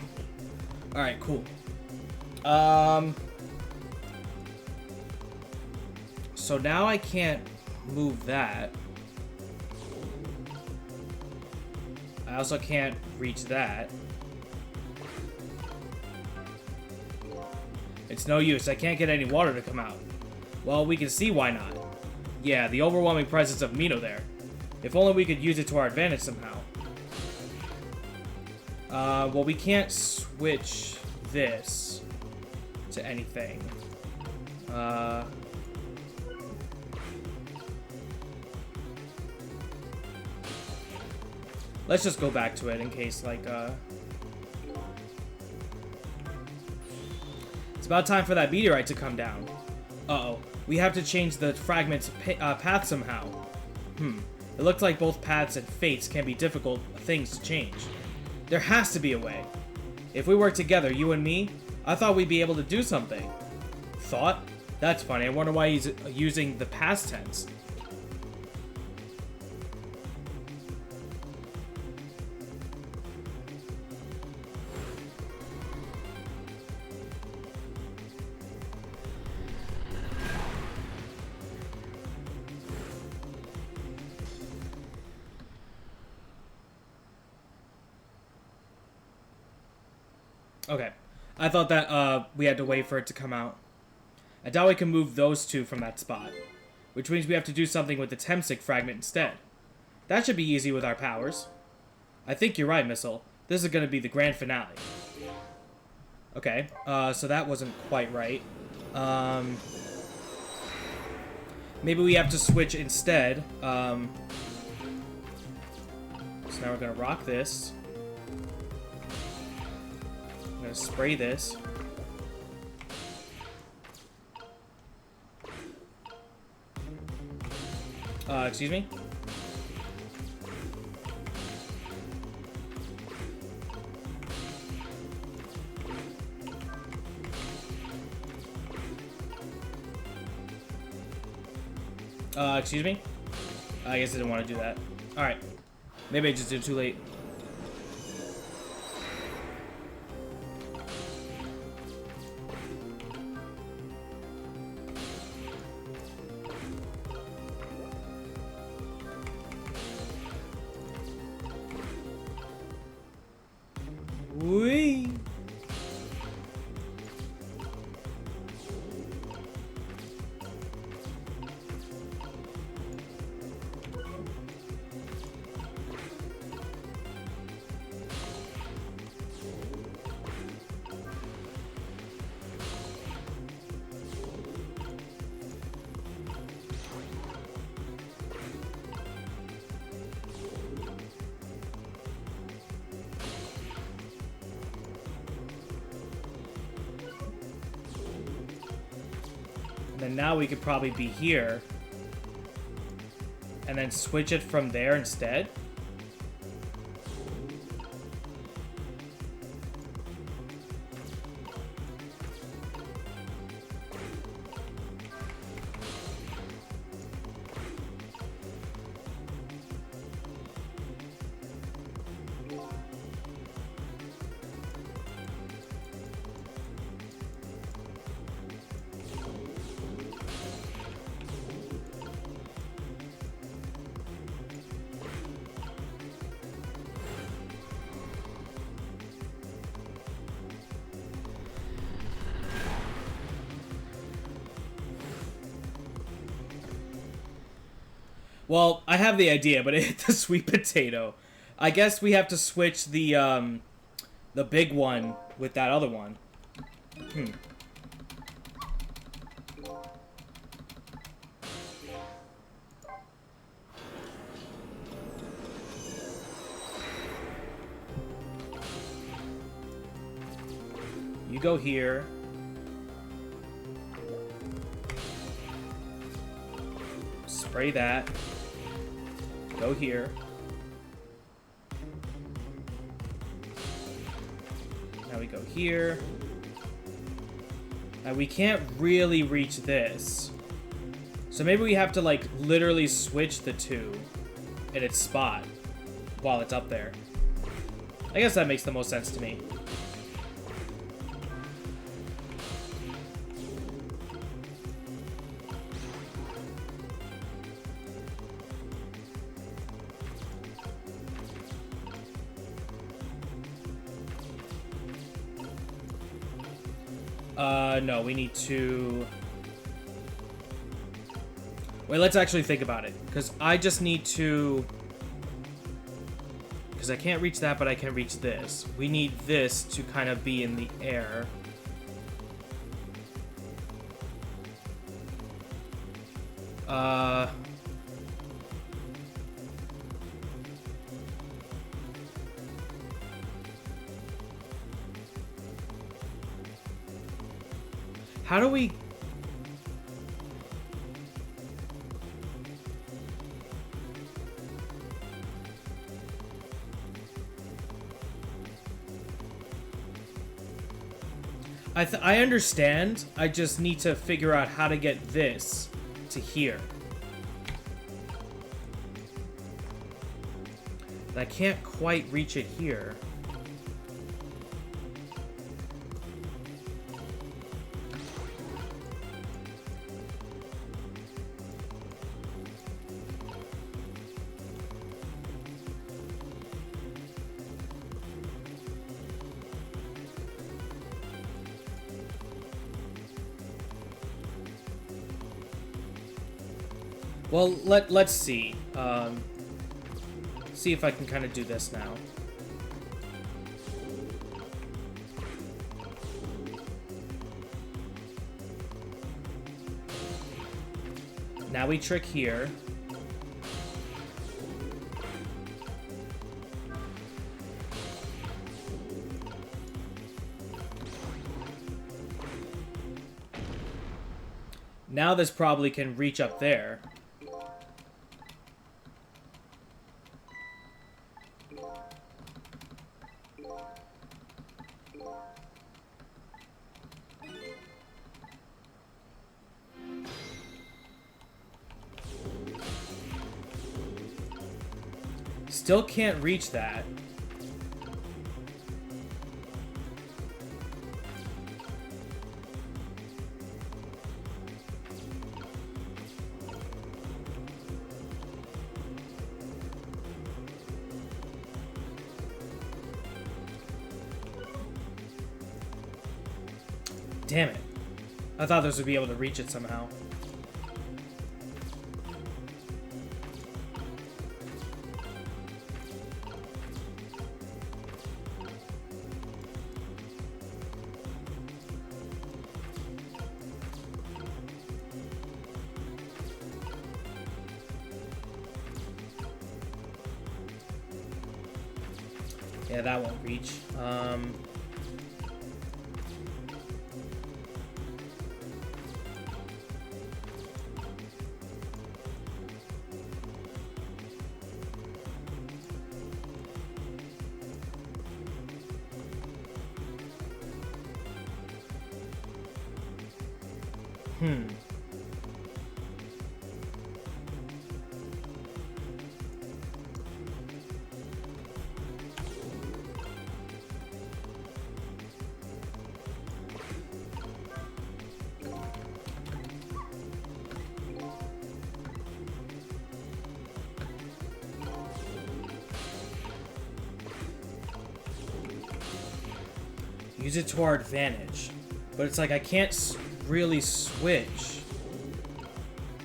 Alright, cool. So now I can't move that. I also can't reach that. It's no use. I can't get any water to come out. Well, we can see why not. Yeah, the overwhelming presence of Mino there. If only we could use it to our advantage somehow. Well, we can't switch this to anything. Let's just go back to it in case, like, It's about time for that meteorite to come down. Uh-oh. We have to change the fragment's path somehow. It looks like both paths and fates can be difficult things to change. There has to be a way. If we work together, you and me, I thought we'd be able to do something. Thought? That's funny. I wonder why he's using the past tense. Okay. I thought that we had to wait for it to come out. I doubt we can move those two from that spot. Which means we have to do something with the Temsic fragment instead. That should be easy with our powers. I think you're right, Missile. This is going to be the grand finale. Okay, so that wasn't quite right. Maybe we have to switch instead. So now we're going to rock this. I'm going to spray this. Excuse me? Excuse me? I guess I didn't want to do that. Alright. Maybe I just did it too late. Whee! Then now we could probably be here. And then switch it from there instead. Well, I have the idea, but it hit the sweet potato. I guess we have to switch the big one with that other one. You go here. Spray that. Go here. Now we go here. Now we can't really reach this. So maybe we have to, like, literally switch the two in its spot while it's up there. I guess that makes the most sense to me. No, we need to... Wait, let's actually think about it. Because I just need to... Because I can't reach that, but I can reach this. We need this to kind of be in the air. How do we... I understand. I just need to figure out how to get this to here. I can't quite reach it here. Well, let's see. See if I can kind of do this now. Now we trick here. Now this probably can reach up there. Still can't reach that. Damn it. I thought this would be able to reach it somehow. Yeah, that won't reach. Use it to our advantage. But it's like I can't really switch.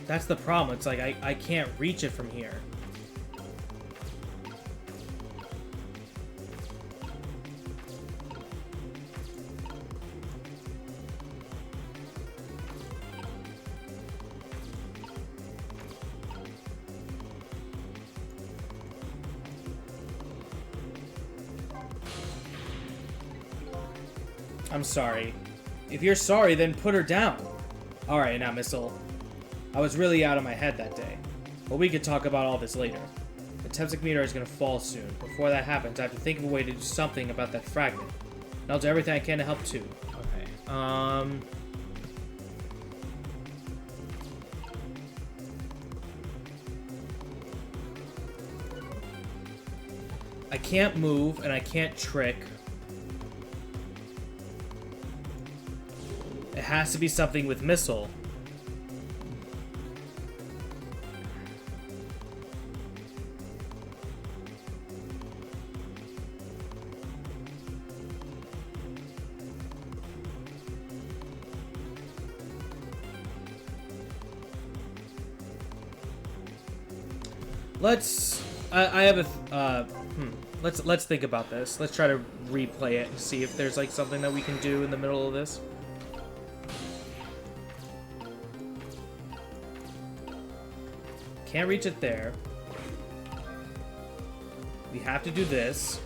That's the problem. It's like I can't reach it from here. I'm sorry. If you're sorry, then put her down. Alright, now, Missile. I was really out of my head that day. But we could talk about all this later. The Temsic meter is gonna fall soon. Before that happens, I have to think of a way to do something about that fragment. And I'll do everything I can to help too. Okay. I can't move, and I can't trick. It has to be something with missile. I have a, let's think about this. Let's try to replay it and see if there's, like, something that we can do in the middle of this. Can't reach it there. We have to do this.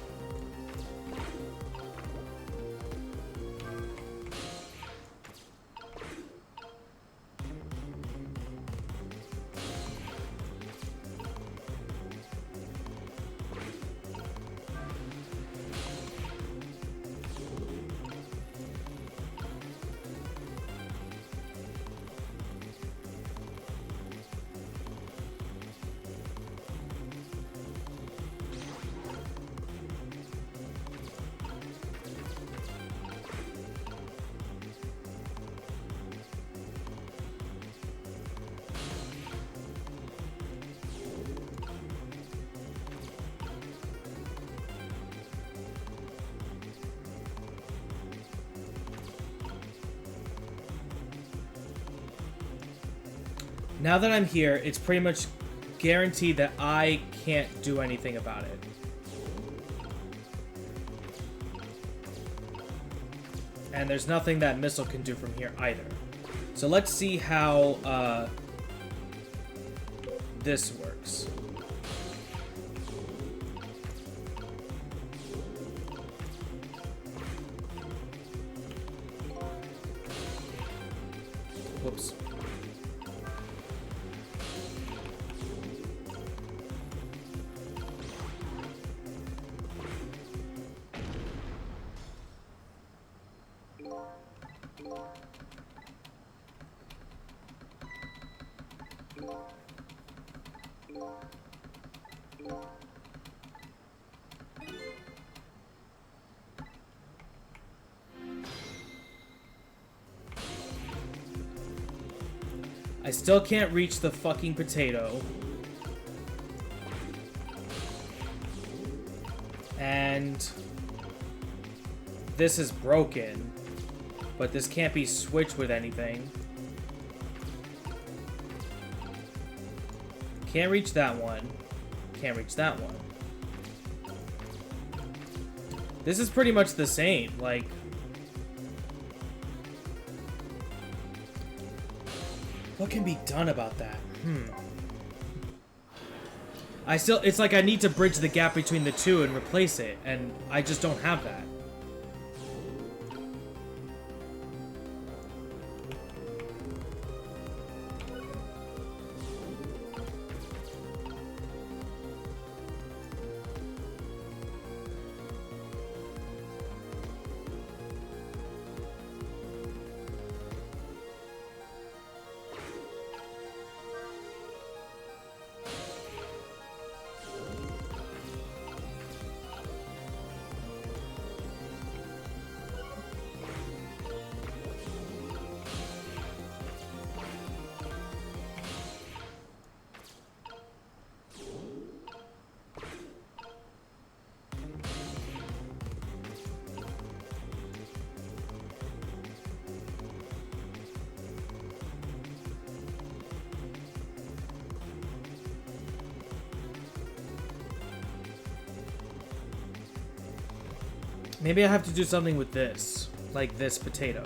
Now that I'm here, it's pretty much guaranteed that I can't do anything about it. And there's nothing that missile can do from here either. So let's see how this works. Whoops. I still can't reach the fucking potato. And this is broken, but this can't be switched with anything. Can't reach that one. Can't reach that one. This is pretty much the same, like... What can be done about that? It's like I need to bridge the gap between the two and replace it, and I just don't have that. Maybe I have to do something with this, like this potato.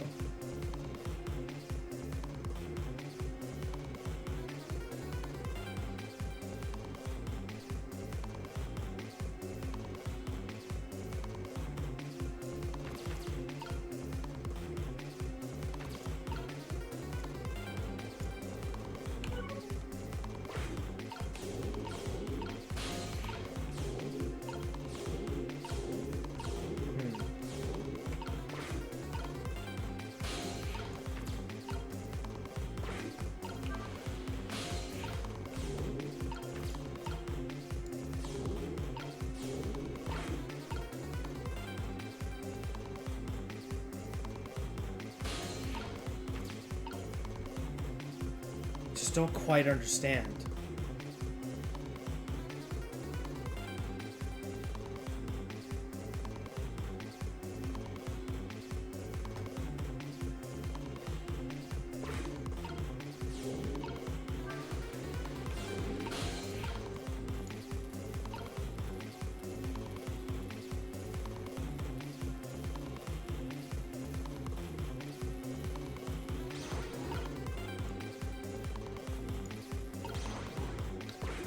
just don't quite understand.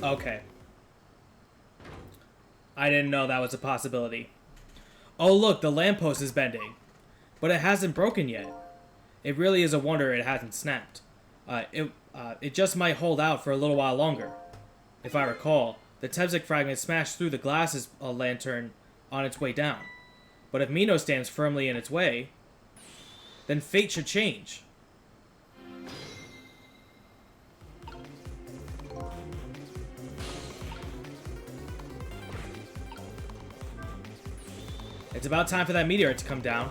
Okay. I didn't know that was a possibility. Oh look, the lamppost is bending. But it hasn't broken yet. It really is a wonder it hasn't snapped. It just might hold out for a little while longer. If I recall, the Tebzik fragment smashed through the glasses lantern on its way down. But if Mino stands firmly in its way, then fate should change. It's about time for that meteor to come down.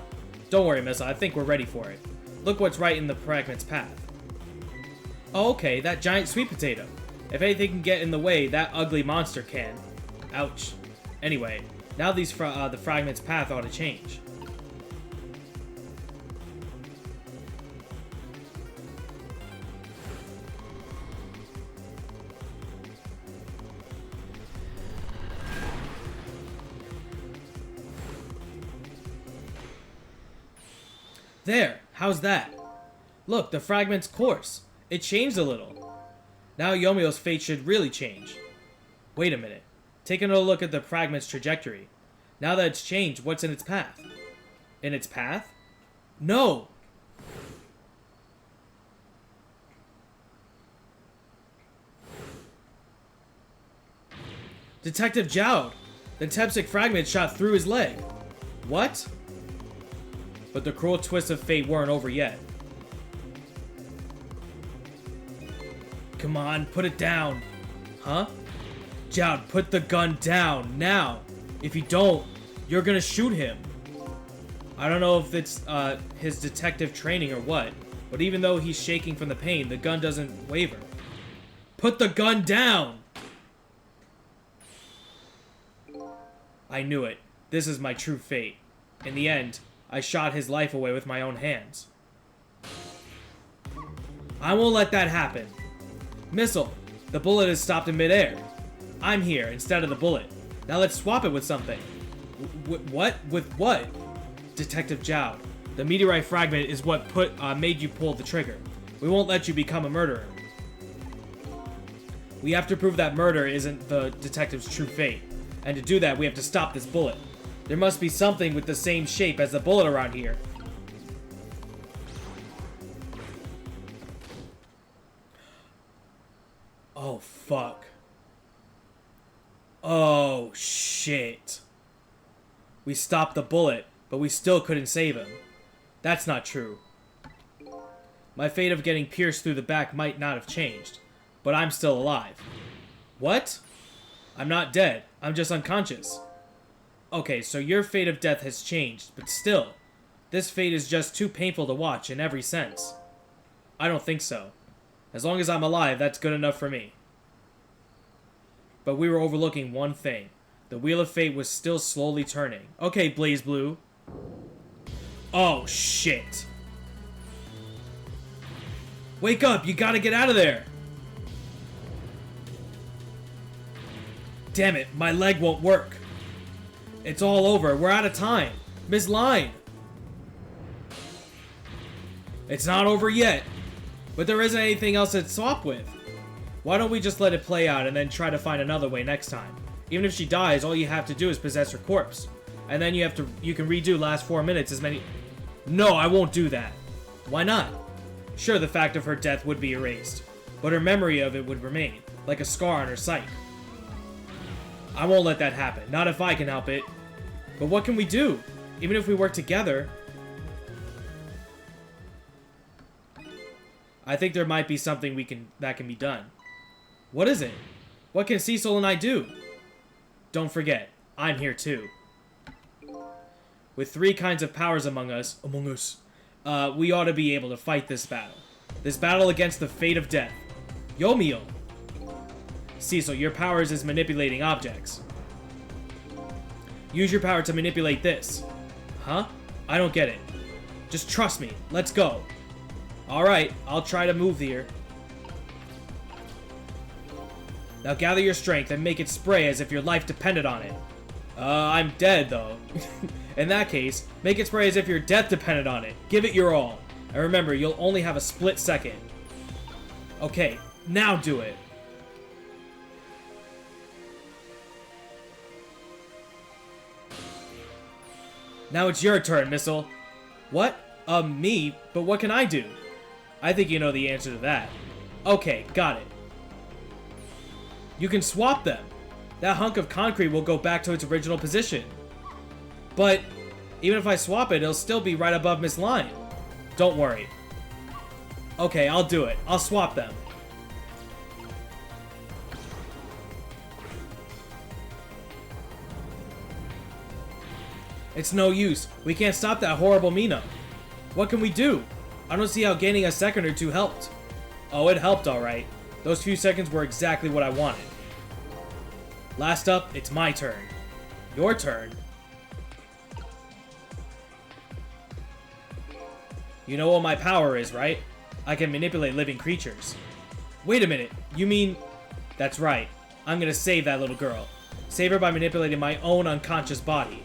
Don't worry, Missa, I think we're ready for it. Look what's right in the fragment's path. Oh, okay, that giant sweet potato. If anything can get in the way, that ugly monster can. Ouch. Anyway, now the fragment's path ought to change. There! How's that? Look, the fragment's course. It changed a little. Now Yomio's fate should really change. Wait a minute. Take another look at the fragment's trajectory. Now that it's changed, what's in its path? In its path? No! Detective Jowd! The Tebzik fragment shot through his leg. What? But the cruel twists of fate weren't over yet. Come on, put it down. Huh? Jowd, put the gun down, now. If you don't, you're gonna shoot him. I don't know if it's his detective training or what, but even though he's shaking from the pain, the gun doesn't waver. Put the gun down! I knew it. This is my true fate. In the end, I shot his life away with my own hands. I won't let that happen. Missile, the bullet is stopped in midair. I'm here instead of the bullet. Now let's swap it with something. What? With what? Detective Jowd, the meteorite fragment is what made you pull the trigger. We won't let you become a murderer. We have to prove that murder isn't the detective's true fate. And to do that, we have to stop this bullet. There must be something with the same shape as the bullet around here. Oh, fuck. Oh, shit. We stopped the bullet, but we still couldn't save him. That's not true. My fate of getting pierced through the back might not have changed, but I'm still alive. What? I'm not dead. I'm just unconscious. Okay, so your fate of death has changed, but still, this fate is just too painful to watch in every sense. I don't think so. As long as I'm alive, that's good enough for me. But we were overlooking one thing. The wheel of fate was still slowly turning. Okay, Blaze Blue. Oh, shit. Wake up, you gotta get out of there. Damn it, my leg won't work. It's all over. We're out of time. Miss Line. It's not over yet. But there isn't anything else to swap with. Why don't we just let it play out and then try to find another way next time? Even if she dies, all you have to do is possess her corpse. And then you can redo last 4 minutes as many... No, I won't do that. Why not? Sure, the fact of her death would be erased. But her memory of it would remain, like a scar on her sight. I won't let that happen. Not if I can help it. But what can we do? Even if we work together... I think there might be something that can be done. What is it? What can Cecil and I do? Don't forget, I'm here too. With 3 kinds of powers among us, we ought to be able to fight this battle. This battle against the fate of death. Yomio. Cecil, your powers is manipulating objects. Use your power to manipulate this. Huh? I don't get it. Just trust me. Let's go. Alright, I'll try to move here. Now gather your strength and make it spray as if your life depended on it. I'm dead, though. In that case, make it spray as if your death depended on it. Give it your all. And remember, you'll only have a split second. Okay, now do it. Now it's your turn, Missile. What? Me? But what can I do? I think you know the answer to that. Okay, got it. You can swap them. That hunk of concrete will go back to its original position. But even if I swap it, it'll still be right above Miss Line. Don't worry. Okay, I'll do it. I'll swap them. It's no use. We can't stop that horrible Mina. What can we do? I don't see how gaining a second or two helped. Oh, it helped alright. Those few seconds were exactly what I wanted. Last up, it's my turn. Your turn? You know what my power is, right? I can manipulate living creatures. Wait a minute, you mean... That's right. I'm gonna save that little girl. Save her by manipulating my own unconscious body.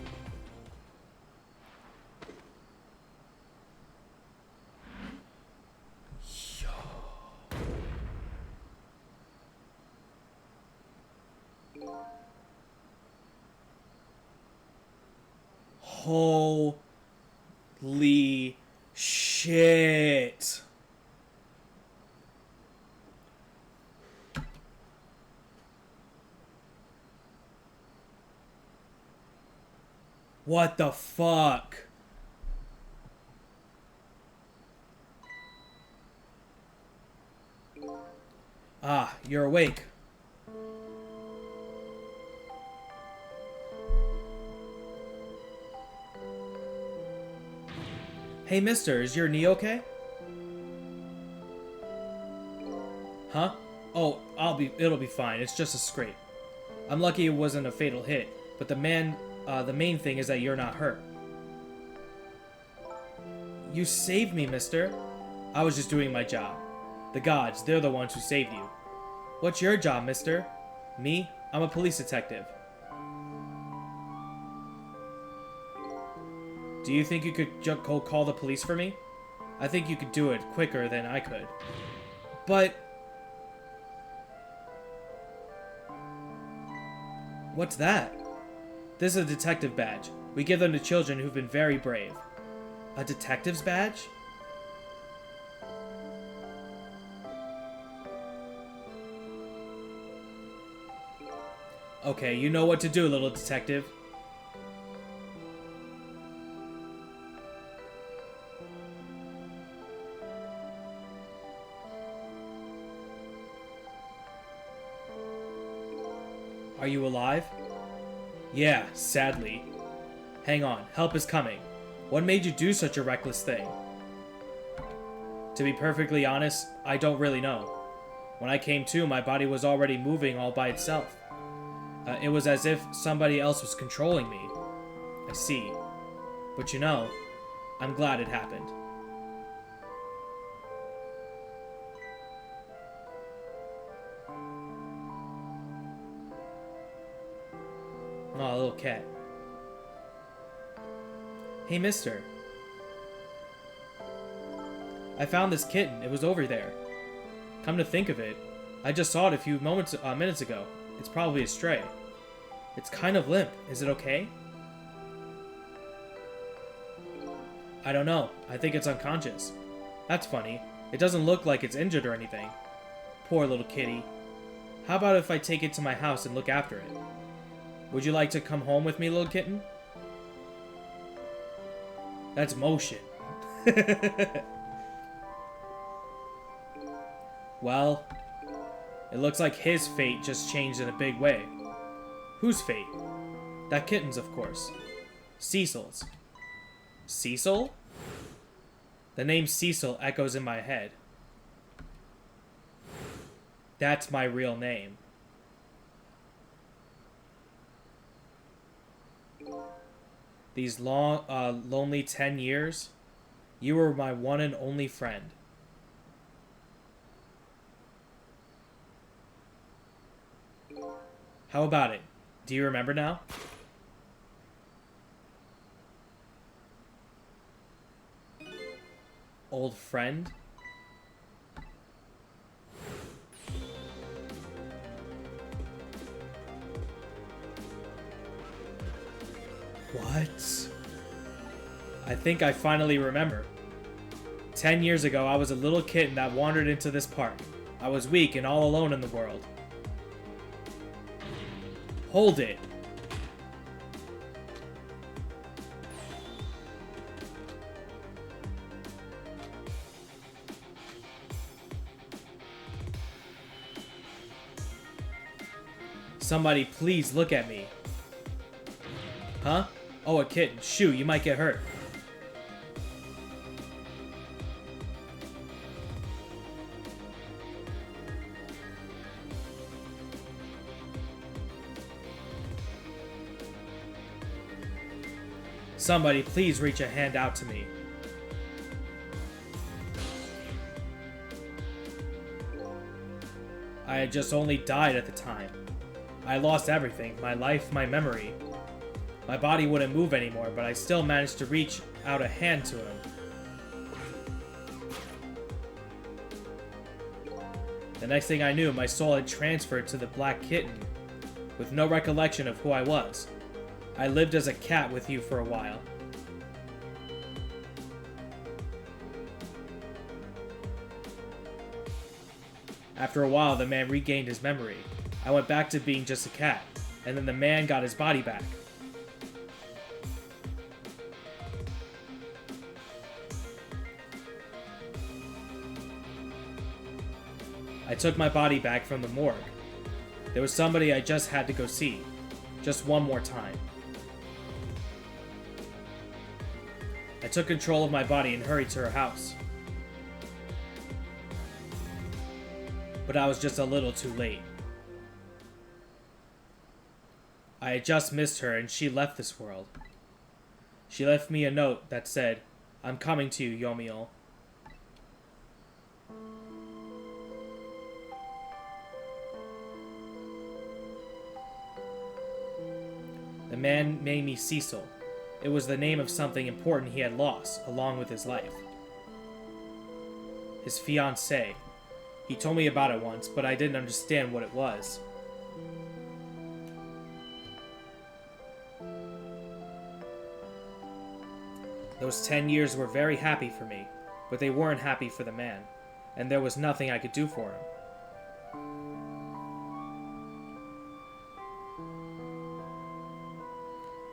Holy shit. What the fuck? Ah, you're awake. Hey, mister, is your knee okay? Huh? Oh, it'll be fine. It's just a scrape. I'm lucky it wasn't a fatal hit, but the main thing is that you're not hurt. You saved me, mister. I was just doing my job. The gods, they're the ones who saved you. What's your job, mister? Me? I'm a police detective. Do you think you could call the police for me? I think you could do it quicker than I could. But... What's that? This is a detective badge. We give them to children who've been very brave. A detective's badge? Okay, you know what to do, little detective. Are you alive? Yeah, sadly. Hang on, help is coming. What made you do such a reckless thing? To be perfectly honest, I don't really know. When I came to, my body was already moving all by itself. It was as if somebody else was controlling me. I see. But you know, I'm glad it happened. Oh, a little cat. Hey, mister. I found this kitten. It was over there. Come to think of it, I just saw it a few minutes ago. It's probably a stray. It's kind of limp. Is it okay? I don't know. I think it's unconscious. That's funny. It doesn't look like it's injured or anything. Poor little kitty. How about if I take it to my house and look after it? Would you like to come home with me, little kitten? That's motion. Well, it looks like his fate just changed in a big way. Whose fate? That kitten's, of course. Cecil's. Cecil? The name Cecil echoes in my head. That's my real name. These long, lonely 10 years, you were my one and only friend. How about it? Do you remember now? Old friend? What? I think I finally remember. 10 years ago, I was a little kitten that wandered into this park. I was weak and all alone in the world. Hold it. Somebody please look at me. Huh? Oh, a kitten. Shoo, you might get hurt. Somebody please reach a hand out to me. I had just only died at the time. I lost everything, my life, my memory. My body wouldn't move anymore, but I still managed to reach out a hand to him. The next thing I knew, my soul had transferred to the black kitten, with no recollection of who I was. I lived as a cat with you for a while. After a while, the man regained his memory. I went back to being just a cat, and then the man got his body back. I took my body back from the morgue. There was somebody I just had to go see. Just one more time. I took control of my body and hurried to her house. But I was just a little too late. I had just missed her and she left this world. She left me a note that said, "I'm coming to you, Yomiel." The man named me Cecil. It was the name of something important he had lost, along with his life. His fiancée. He told me about it once, but I didn't understand what it was. Those 10 years were very happy for me, but they weren't happy for the man, and there was nothing I could do for him.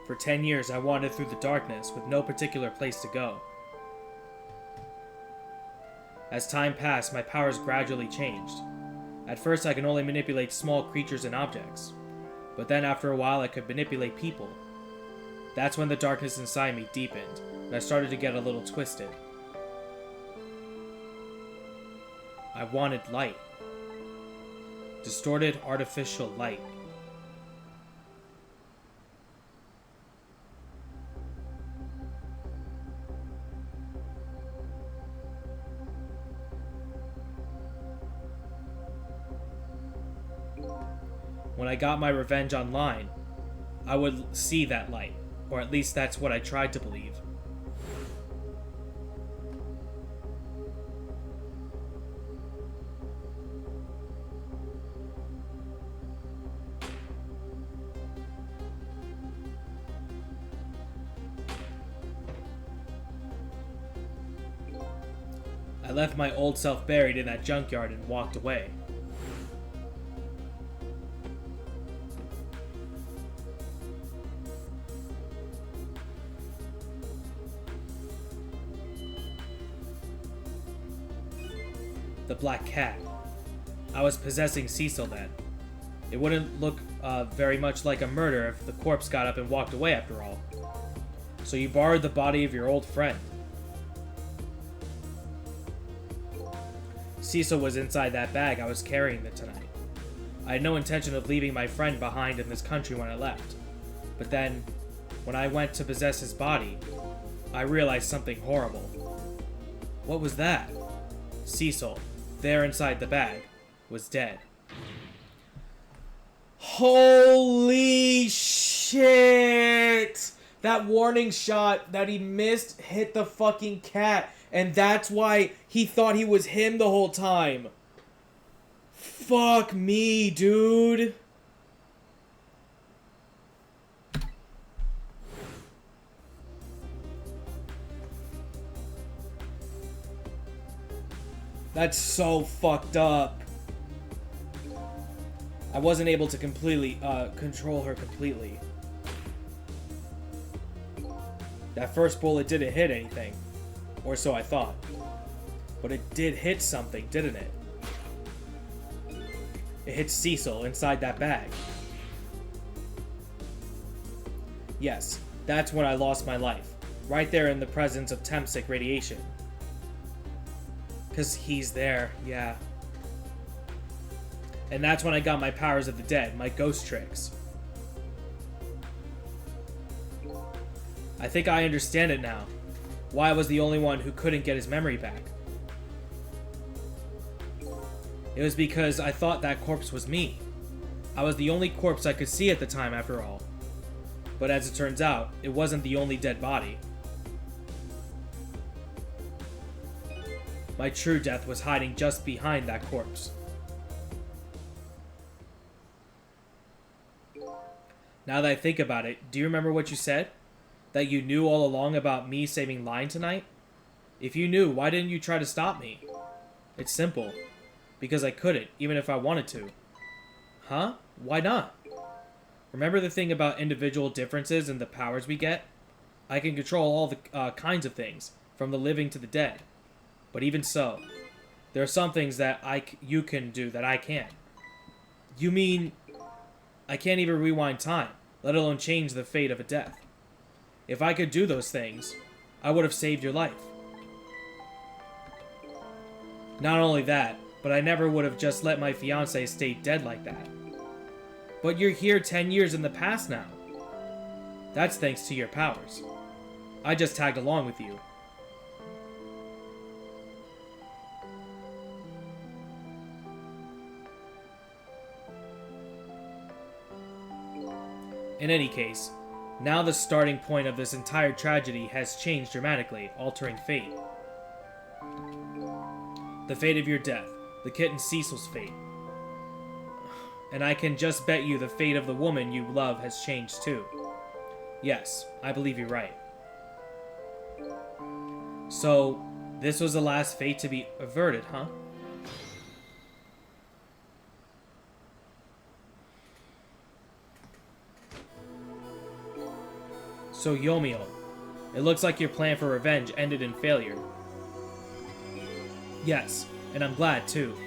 For 10 years, I wandered through the darkness with no particular place to go. As time passed, my powers gradually changed. At first, I could only manipulate small creatures and objects, but then after a while, I could manipulate people. That's when the darkness inside me deepened, and I started to get a little twisted. I wanted light. Distorted, artificial light. When I got my revenge online, I would see that light, or at least that's what I tried to believe. I left my old self buried in that junkyard and walked away. The black cat. I was possessing Cecil then. It wouldn't look very much like a murder if the corpse got up and walked away after all. So you borrowed the body of your old friend. Cecil was inside that bag I was carrying tonight. I had no intention of leaving my friend behind in this country when I left. But then, when I went to possess his body, I realized something horrible. What was that? Cecil, there inside the bag, was dead. Holy shit! That warning shot that he missed hit the fucking cat, and that's why he thought he was him the whole time. Fuck me, dude. That's so fucked up. I wasn't able to completely, control her completely. That first bullet didn't hit anything. Or so I thought. But it did hit something, didn't it? It hit Cecil inside that bag. Yes, that's when I lost my life. Right there in the presence of Temsic radiation. 'Cause he's there, yeah. And that's when I got my powers of the dead, my ghost tricks. I think I understand it now. Why I was the only one who couldn't get his memory back. It was because I thought that corpse was me. I was the only corpse I could see at the time, after all. But as it turns out, it wasn't the only dead body. My true death was hiding just behind that corpse. Now that I think about it, do you remember what you said? That you knew all along about me saving Line tonight? If you knew, why didn't you try to stop me? It's simple. Because I couldn't, even if I wanted to. Huh? Why not? Remember the thing about individual differences and the powers we get? I can control all the kinds of things, from the living to the dead. But even so, there are some things that you can do that I can't. You mean I can't even rewind time, let alone change the fate of a death? If I could do those things, I would have saved your life. Not only that, but I never would have just let my fiancé stay dead like that. But you're here 10 years in the past now. That's thanks to your powers. I just tagged along with you. In any case, now the starting point of this entire tragedy has changed dramatically, altering fate. The fate of your death, the kitten Cecil's fate. And I can just bet you the fate of the woman you love has changed too. Yes, I believe you're right. So, this was the last fate to be averted, huh? So Yomiya, it looks like your plan for revenge ended in failure. Yes, and I'm glad too.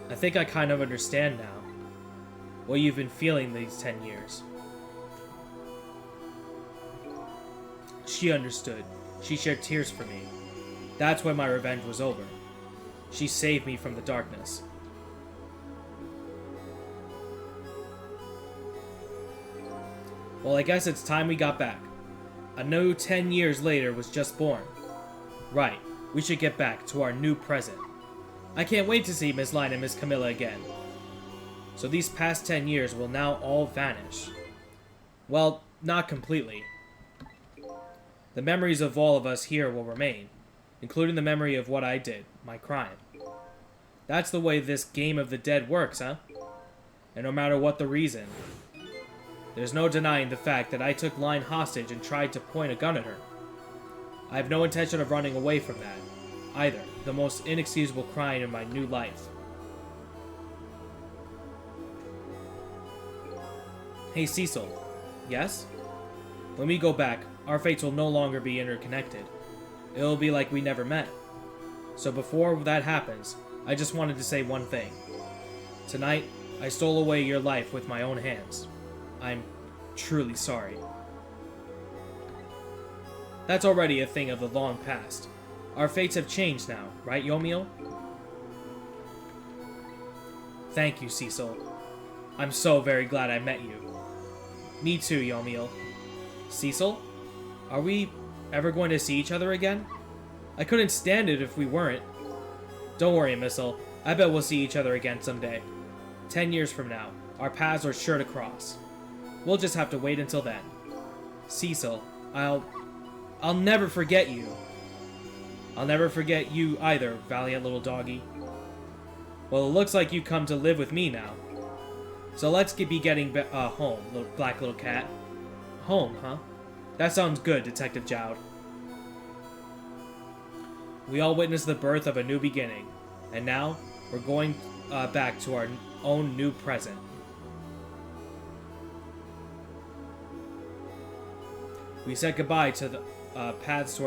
I think I kind of understand now what you've been feeling these 10 years. She understood. She shed tears for me. That's when my revenge was over. She saved me from the darkness. Well, I guess it's time we got back. A new 10 years later was just born. Right, we should get back to our new present. I can't wait to see Miss Line and Miss Camilla again. So these past 10 years will now all vanish. Well, not completely. The memories of all of us here will remain, including the memory of what I did, my crime. That's the way this game of the dead works, huh? And no matter what the reason, there's no denying the fact that I took Line hostage and tried to point a gun at her. I have no intention of running away from that, either. The most inexcusable crime in my new life. Hey Cecil. Yes? When we go back, our fates will no longer be interconnected. It'll be like we never met. So before that happens, I just wanted to say one thing. Tonight, I stole away your life with my own hands. I'm truly sorry. That's already a thing of the long past. Our fates have changed now, right, Yomiel? Thank you, Cecil. I'm so very glad I met you. Me too, Yomiel. Cecil? Are we ever going to see each other again? I couldn't stand it if we weren't. Don't worry, Missile. I bet we'll see each other again someday. 10 years from now, our paths are sure to cross. We'll just have to wait until then. Cecil, I'll never forget you. I'll never forget you either, valiant little doggy. Well, it looks like you come to live with me now. So let's be getting home, black little cat. Home, huh? That sounds good, Detective Jowd. We all witnessed the birth of a new beginning, and now we're going back to our own new present. We said goodbye to the paths of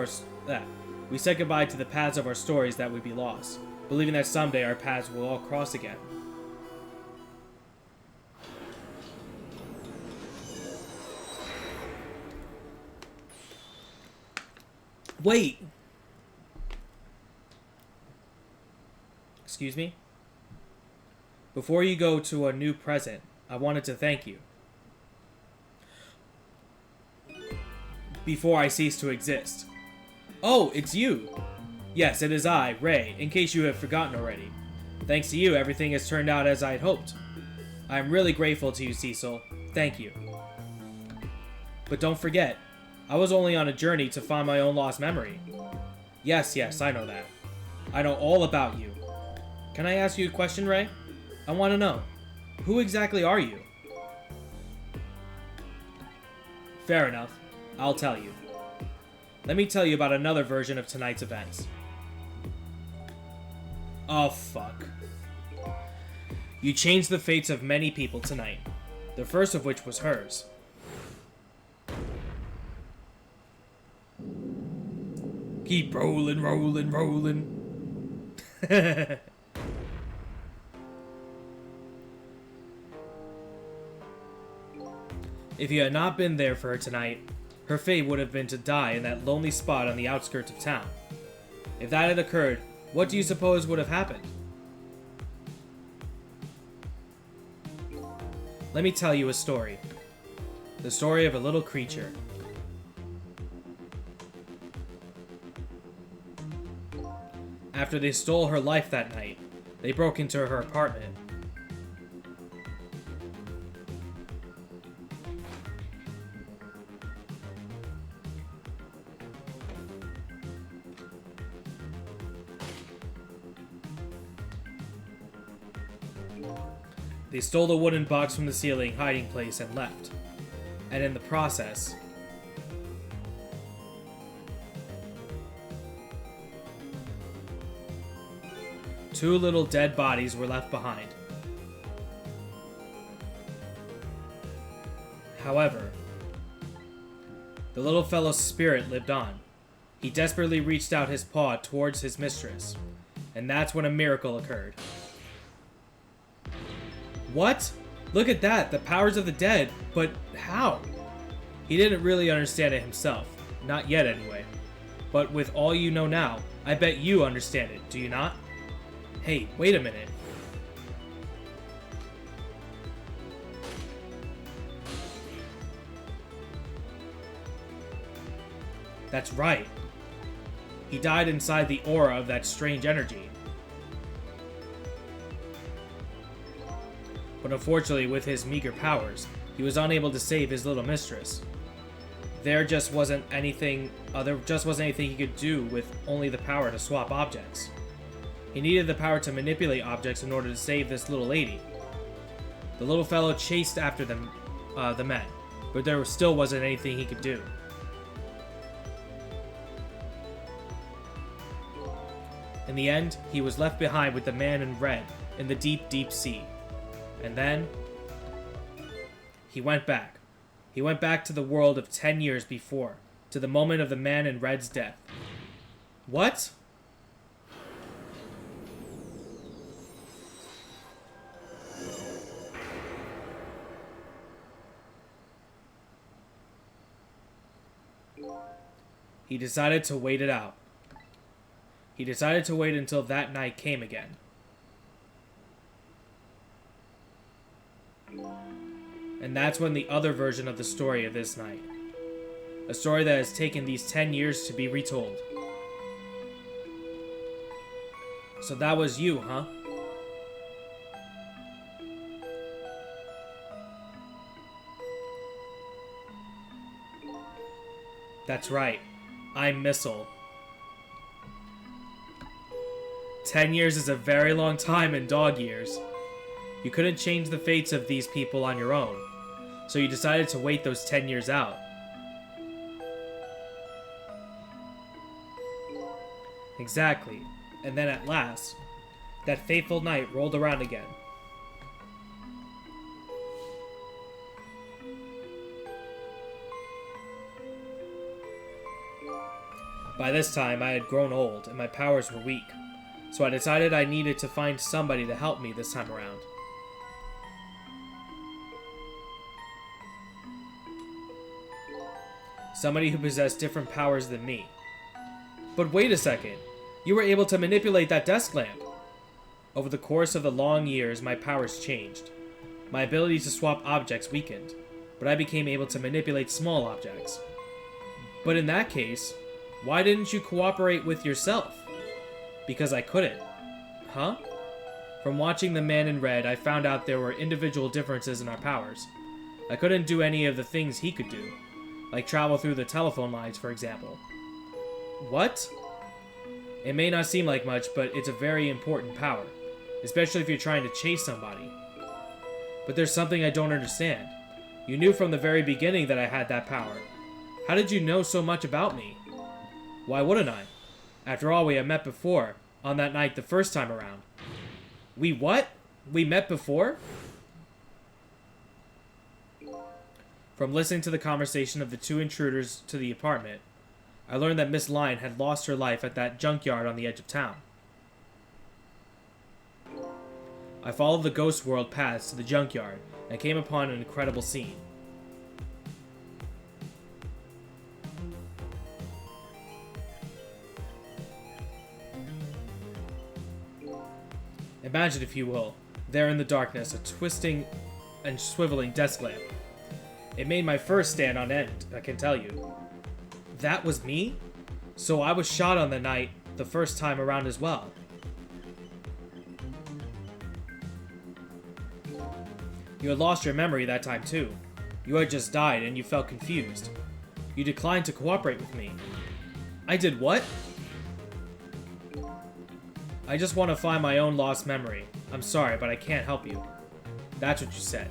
our stories that would be lost, believing that someday our paths will all cross again. Wait! Excuse me? Before you go to a new present, I wanted to thank you. Before I cease to exist. Oh, it's you! Yes, it is I, Ray, in case you have forgotten already. Thanks to you, everything has turned out as I had hoped. I am really grateful to you, Cecil. Thank you. But don't forget, I was only on a journey to find my own lost memory. Yes, I know that. I know all about you. Can I ask you a question, Ray? I want to know. Who exactly are you? Fair enough. I'll tell you. Let me tell you about another version of tonight's events. Oh, fuck. You changed the fates of many people tonight. The first of which was hers. Keep rolling, rolling, rolling. If you had not been there for her tonight, her fate would have been to die in that lonely spot on the outskirts of town. If that had occurred, what do you suppose would have happened? Let me tell you a story. The story of a little creature. After they stole her life that night, they broke into her apartment. They stole the wooden box from the ceiling hiding place and left. And in the process, two little dead bodies were left behind. However, the little fellow's spirit lived on. He desperately reached out his paw towards his mistress, and that's when a miracle occurred. What? Look at that, the powers of the dead, but how? He didn't really understand it himself, not yet anyway. But with all you know now, I bet you understand it, do you not? Hey, wait a minute. That's right. He died inside the aura of that strange energy. But unfortunately, with his meager powers, he was unable to save his little mistress. There just wasn't anything he could do with only the power to swap objects. He needed the power to manipulate objects in order to save this little lady. The little fellow chased after the men, but there still wasn't anything he could do. In the end, he was left behind with the man in red in the deep, deep sea. And then, he went back. He went back to the world of 10 years before, to the moment of the man in red's death. What? He decided to wait it out. He decided to wait until that night came again. And that's when the other version of the story of this night. A story that has taken these 10 years to be retold. So that was you, huh? That's right. I'm Missile. 10 years is a very long time in dog years. You couldn't change the fates of these people on your own, so you decided to wait those 10 years out. Exactly. And then at last, that fateful night rolled around again. By this time, I had grown old, and my powers were weak, so I decided I needed to find somebody to help me this time around. Somebody who possessed different powers than me. But wait a second, you were able to manipulate that desk lamp! Over the course of the long years, my powers changed. My ability to swap objects weakened, but I became able to manipulate small objects. But in that case, why didn't you cooperate with yourself? Because I couldn't. Huh? From watching the Man in Red, I found out there were individual differences in our powers. I couldn't do any of the things he could do, like travel through the telephone lines, for example. What? It may not seem like much, but it's a very important power, especially if you're trying to chase somebody. But there's something I don't understand. You knew from the very beginning that I had that power. How did you know so much about me? Why wouldn't I? After all, we had met before, on that night the first time around. We what? We met before? From listening to the conversation of the two intruders to the apartment, I learned that Miss Lion had lost her life at that junkyard on the edge of town. I followed the ghost world paths to the junkyard and came upon an incredible scene. Imagine, if you will, there in the darkness, a twisting and swiveling desk lamp. It made my fur stand on end, I can tell you. That was me? So I was shot on the night the first time around as well. You had lost your memory that time too. You had just died and you felt confused. You declined to cooperate with me. I did what? I just want to find my own lost memory. I'm sorry, but I can't help you. That's what you said.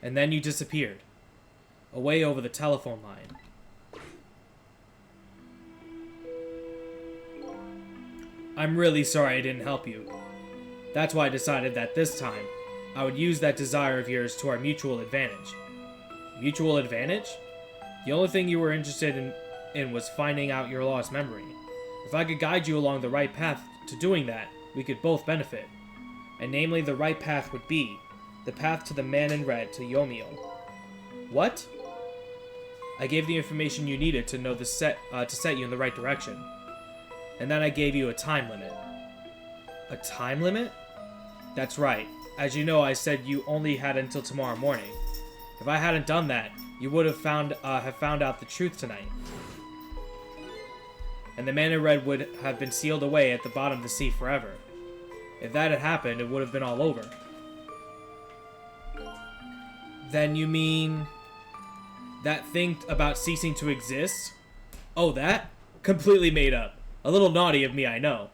And then you disappeared. Away over the telephone line. I'm really sorry I didn't help you. That's why I decided that this time, I would use that desire of yours to our mutual advantage. Mutual advantage? The only thing you were interested in was finding out your lost memory. If I could guide you along the right path to doing that, we could both benefit. And namely, the right path would be the path to the Man in Red, to Yomio. What? I gave the information you needed to know to set you in the right direction. And then I gave you a time limit. A time limit? That's right. As you know, I said you only had until tomorrow morning. If I hadn't done that, you would have found out the truth tonight. And the Man in Red would have been sealed away at the bottom of the sea forever. If that had happened, it would have been all over. Then you mean that thing about ceasing to exist? Oh, that? Completely made up. A little naughty of me, I know.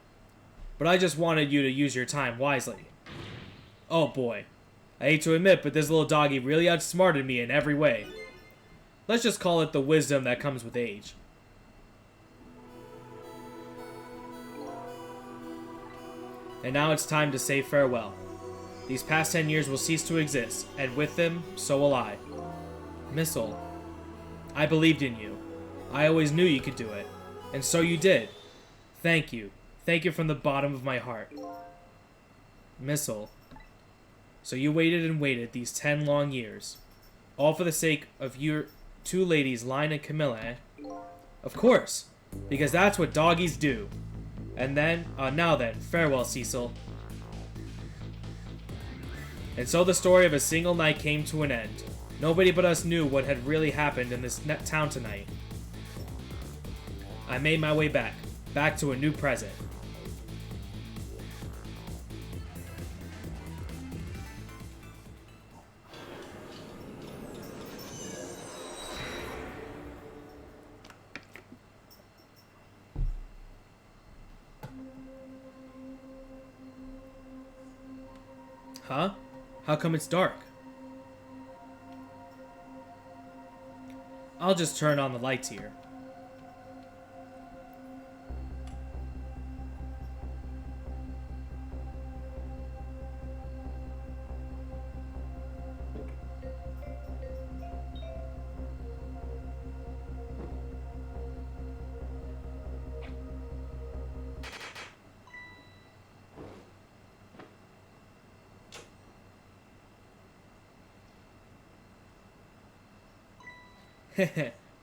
But I just wanted you to use your time wisely. Oh boy. I hate to admit, but this little doggy really outsmarted me in every way. Let's just call it the wisdom that comes with age. And now it's time to say farewell. These past 10 years will cease to exist, and with them, so will I. Missile, I believed in you. I always knew you could do it. And so you did. Thank you. Thank you from the bottom of my heart. Missile, So you waited and waited these 10 long years. All for the sake of your two ladies, Line and Camilla, eh? Of course, because that's what doggies do. And then, now then, farewell, Cecil. And so the story of a single night came to an end. Nobody but us knew what had really happened in this town tonight. I made my way back to a new present. Huh? How come it's dark? I'll just turn on the lights here.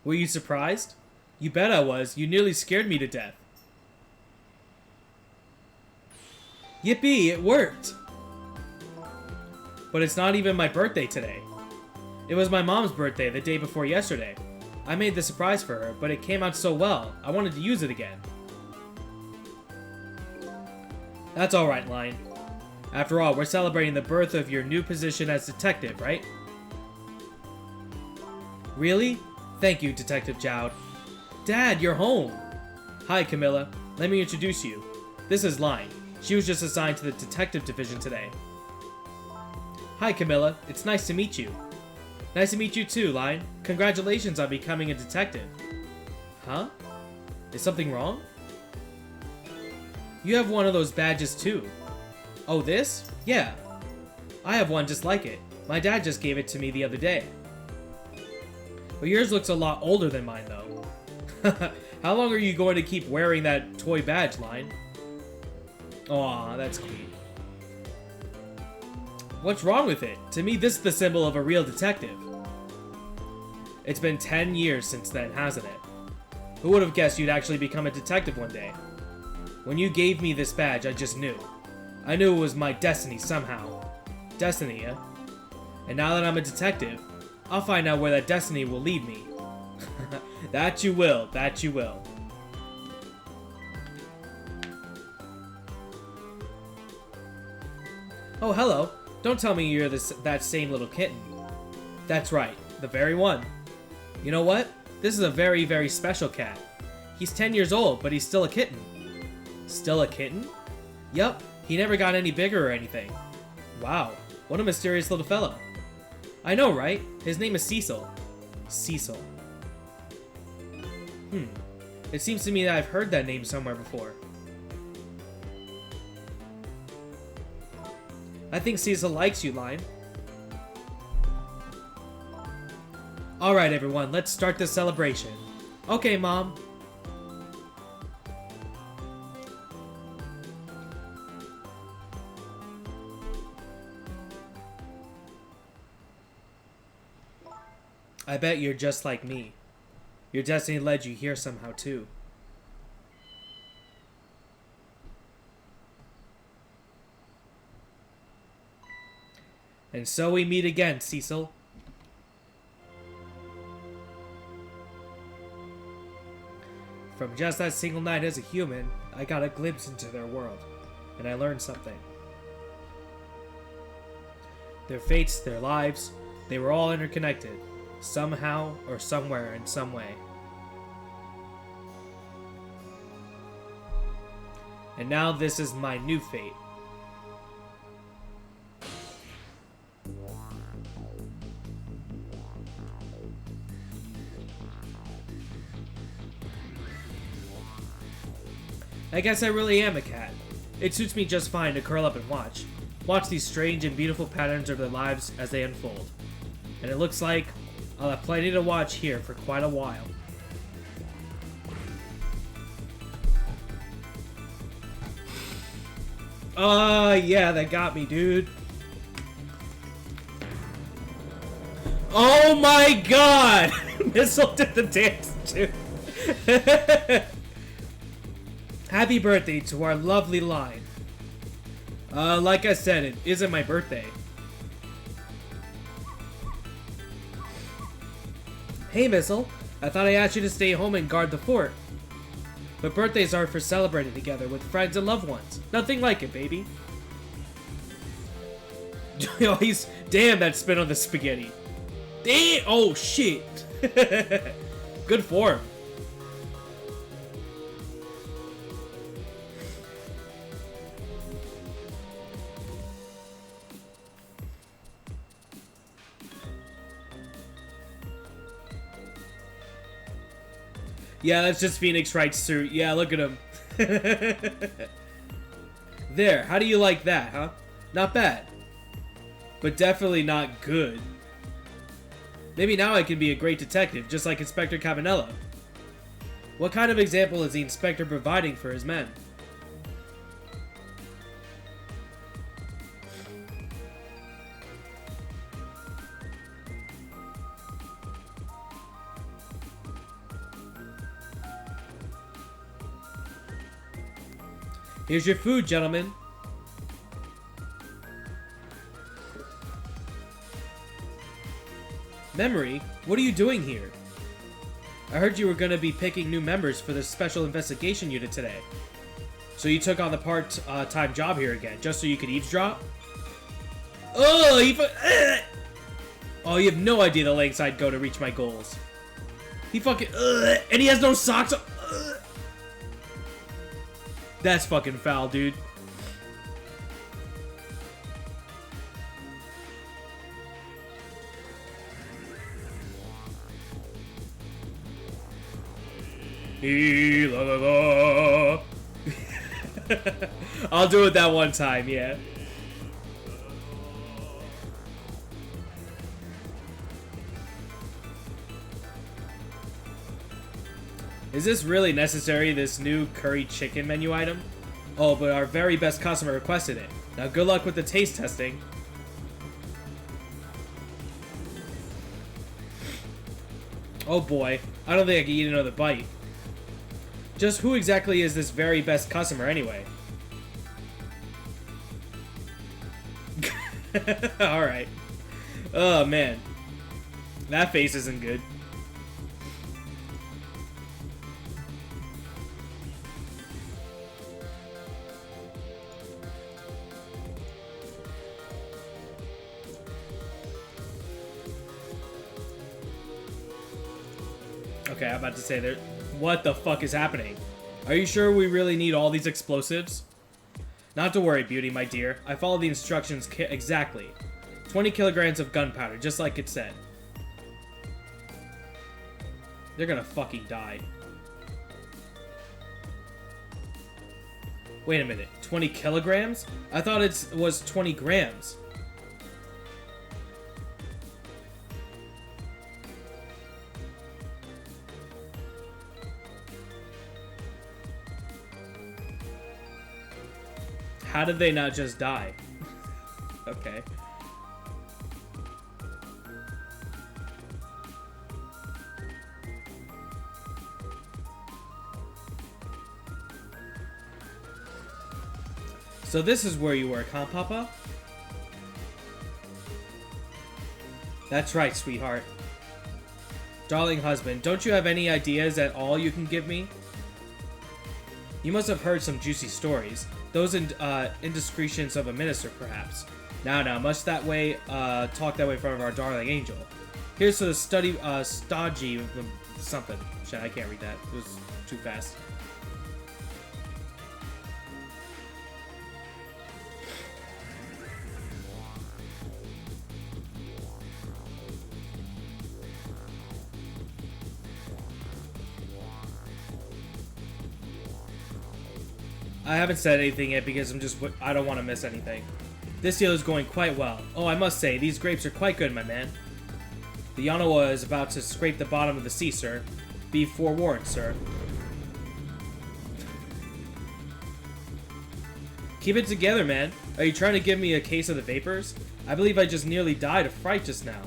Were you surprised? You bet I was. You nearly scared me to death. Yippee, it worked! But it's not even my birthday today. It was my mom's birthday the day before yesterday. I made the surprise for her, but it came out so well, I wanted to use it again. That's alright, Line. After all, we're celebrating the birth of your new position as detective, right? Really? Thank you, Detective Jowd. Dad, you're home! Hi, Camilla. Let me introduce you. This is Line. She was just assigned to the detective division today. Hi, Camilla. It's nice to meet you. Nice to meet you too, Line. Congratulations on becoming a detective. Huh? Is something wrong? You have one of those badges too. Oh, this? Yeah. I have one just like it. My dad just gave it to me the other day. But yours looks a lot older than mine, though. How long are you going to keep wearing that toy badge, Line? Aw, that's cute. What's wrong with it? To me, this is the symbol of a real detective. It's been 10 years since then, hasn't it? Who would have guessed you'd actually become a detective one day? When you gave me this badge, I just knew. I knew it was my destiny somehow. Destiny, eh? And now that I'm a detective, I'll find out where that destiny will lead me. That you will, that you will. Oh, hello. Don't tell me you're that same little kitten. That's right, the very one. You know what? This is a very, very special cat. He's 10 years old, but he's still a kitten. Still a kitten? Yup, he never got any bigger or anything. Wow, what a mysterious little fellow. I know, right? His name is Cecil. Cecil. It seems to me that I've heard that name somewhere before. I think Cecil likes you, Line. Alright, everyone, let's start this celebration. Okay, Mom. I bet you're just like me. Your destiny led you here somehow, too. And so we meet again, Cecil. From just that single night as a human, I got a glimpse into their world, and I learned something. Their fates, their lives, they were all interconnected. Somehow or somewhere in some way. And now this is my new fate. I guess I really am a cat. It suits me just fine to curl up and watch. Watch these strange and beautiful patterns of their lives as they unfold. And it looks like I'll have plenty to watch here for quite a while. Yeah, that got me, dude. Oh my god! Missile did the dance too. Happy birthday to our lovely line. Like I said, it isn't my birthday. Hey, Missile. I thought I asked you to stay home and guard the fort. But birthdays are for celebrating together with friends and loved ones. Nothing like it, baby. Oh, damn, that spin on the spaghetti. Damn! Oh, shit. Good form. Yeah, that's just Phoenix Wright's suit. Yeah, look at him. There, how do you like that, huh? Not bad. But definitely not good. Maybe now I can be a great detective, just like Inspector Cabanello. What kind of example is the Inspector providing for his men? Here's your food, gentlemen. Memory, what are you doing here? I heard you were going to be picking new members for the Special Investigation Unit today. So you took on the part-time job here again, just so you could eavesdrop? Oh, oh, you have no idea the lengths I'd go to reach my goals. He fucking... and he has no socks on... That's fucking foul, dude. La, la, la. I'll do it that one time, yeah. Is this really necessary, this new curry chicken menu item? Oh, but our very best customer requested it. Now good luck with the taste testing. Oh boy, I don't think I can eat another bite. Just who exactly is this very best customer anyway? Alright. Oh man. That face isn't good. Okay, I'm about to say there. What the fuck is happening? Are you sure we really need all these explosives? Not to worry, Beauty, my dear. I followed the instructions exactly. 20 kilograms of gunpowder, just like it said. They're gonna fucking die. Wait a minute. 20 kilograms? I thought it was 20 grams. How did they not just die? Okay. So this is where you work, huh, Papa? That's right, sweetheart. Darling husband, don't you have any ideas at all you can give me? You must have heard some juicy stories. Those indiscretions of a minister, perhaps. Now, much that way, talk that way in front of our darling angel. Here's to the stodgy something. Shit, I can't read that. It was too fast. I haven't said anything yet because I don't want to miss anything. This deal is going quite well. Oh, I must say, these grapes are quite good, my man. The Yanawa is about to scrape the bottom of the sea, sir. Be forewarned, sir. Keep it together, man. Are you trying to give me a case of the vapors? I believe I just nearly died of fright just now.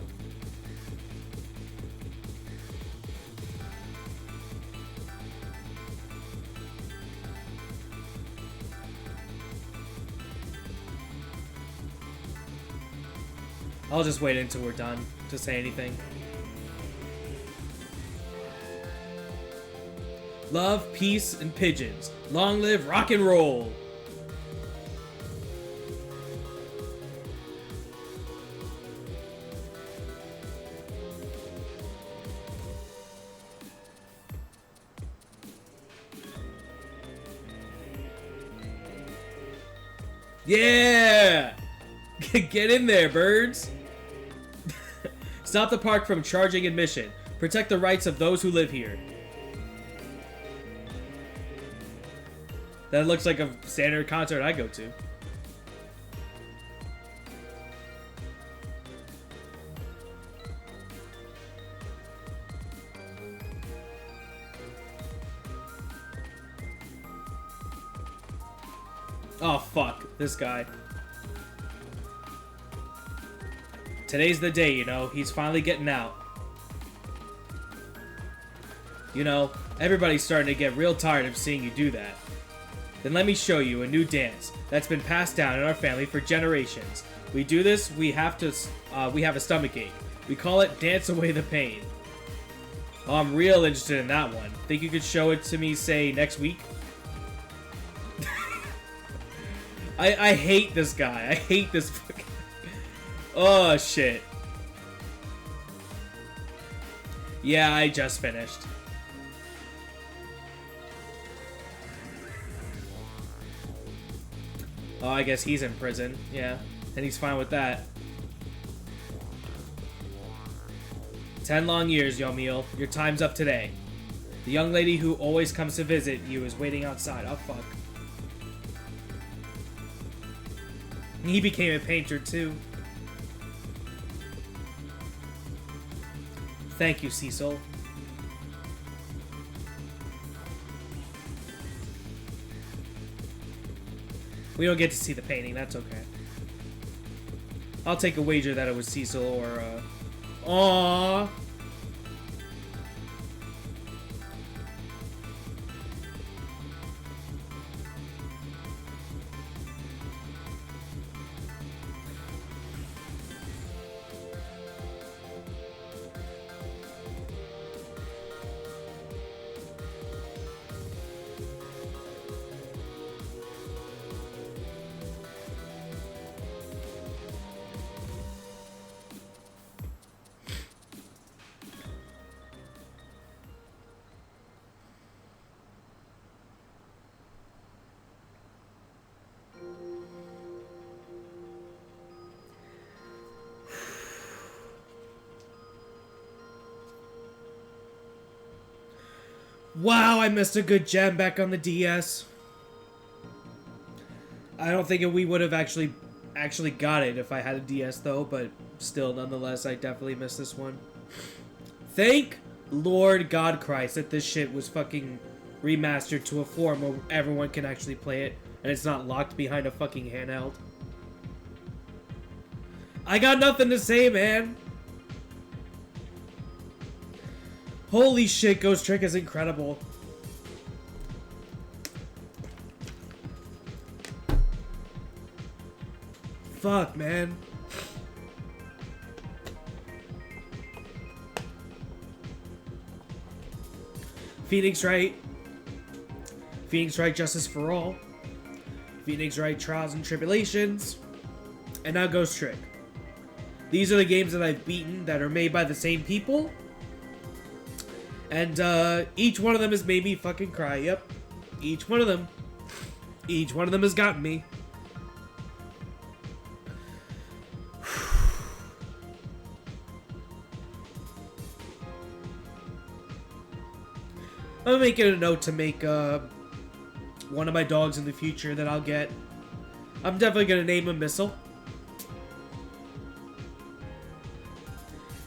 I'll just wait until we're done to say anything. Love, peace, and pigeons. Long live rock and roll. Yeah! Get in there, birds! Stop the park from charging admission. Protect the rights of those who live here. That looks like a standard concert I go to. Oh, fuck. This guy. Today's the day, you know. He's finally getting out. You know, everybody's starting to get real tired of seeing you do that. Then let me show you a new dance that's been passed down in our family for generations. We do this, we have a stomachache. We call it Dance Away the Pain. Oh, I'm real interested in that one. Think you could show it to me, say, next week? I hate this guy. I hate this fucking... Oh, shit. Yeah, I just finished. Oh, I guess he's in prison. Yeah, and he's fine with that. 10 long years, Yomiel. Your time's up today. The young lady who always comes to visit you is waiting outside. Oh, fuck. He became a painter, too. Thank you, Cecil. We don't get to see the painting, that's okay. I'll take a wager that it was Cecil or, Aww. Wow, I missed a good gem back on the DS. I don't think we would have actually got it if I had a DS though, but still, nonetheless, I definitely missed this one. Thank Lord God Christ that this shit was fucking remastered to a form where everyone can actually play it, and it's not locked behind a fucking handheld. I got nothing to say, man. Holy shit, Ghost Trick is incredible. Fuck, man. Phoenix Wright. Phoenix Wright Justice for All. Phoenix Wright Trials and Tribulations. And now Ghost Trick. These are the games that I've beaten that are made by the same people. And each one of them has made me fucking cry. Yep. Each one of them. Each one of them has gotten me. I'm making a note to make one of my dogs in the future that I'll get. I'm definitely going to name him Missile.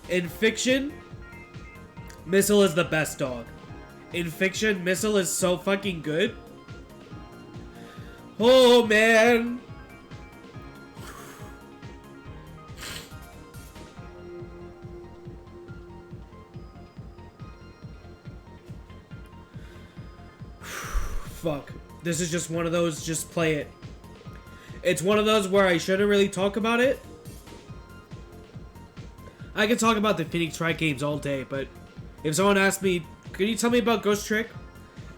In fiction, Missile is the best dog. In fiction, Missile is so fucking good. Oh, man. Fuck. This is just one of those, just play it. It's one of those where I shouldn't really talk about it. I can talk about the Phoenix Wright games all day, but if someone asks me, can you tell me about Ghost Trick?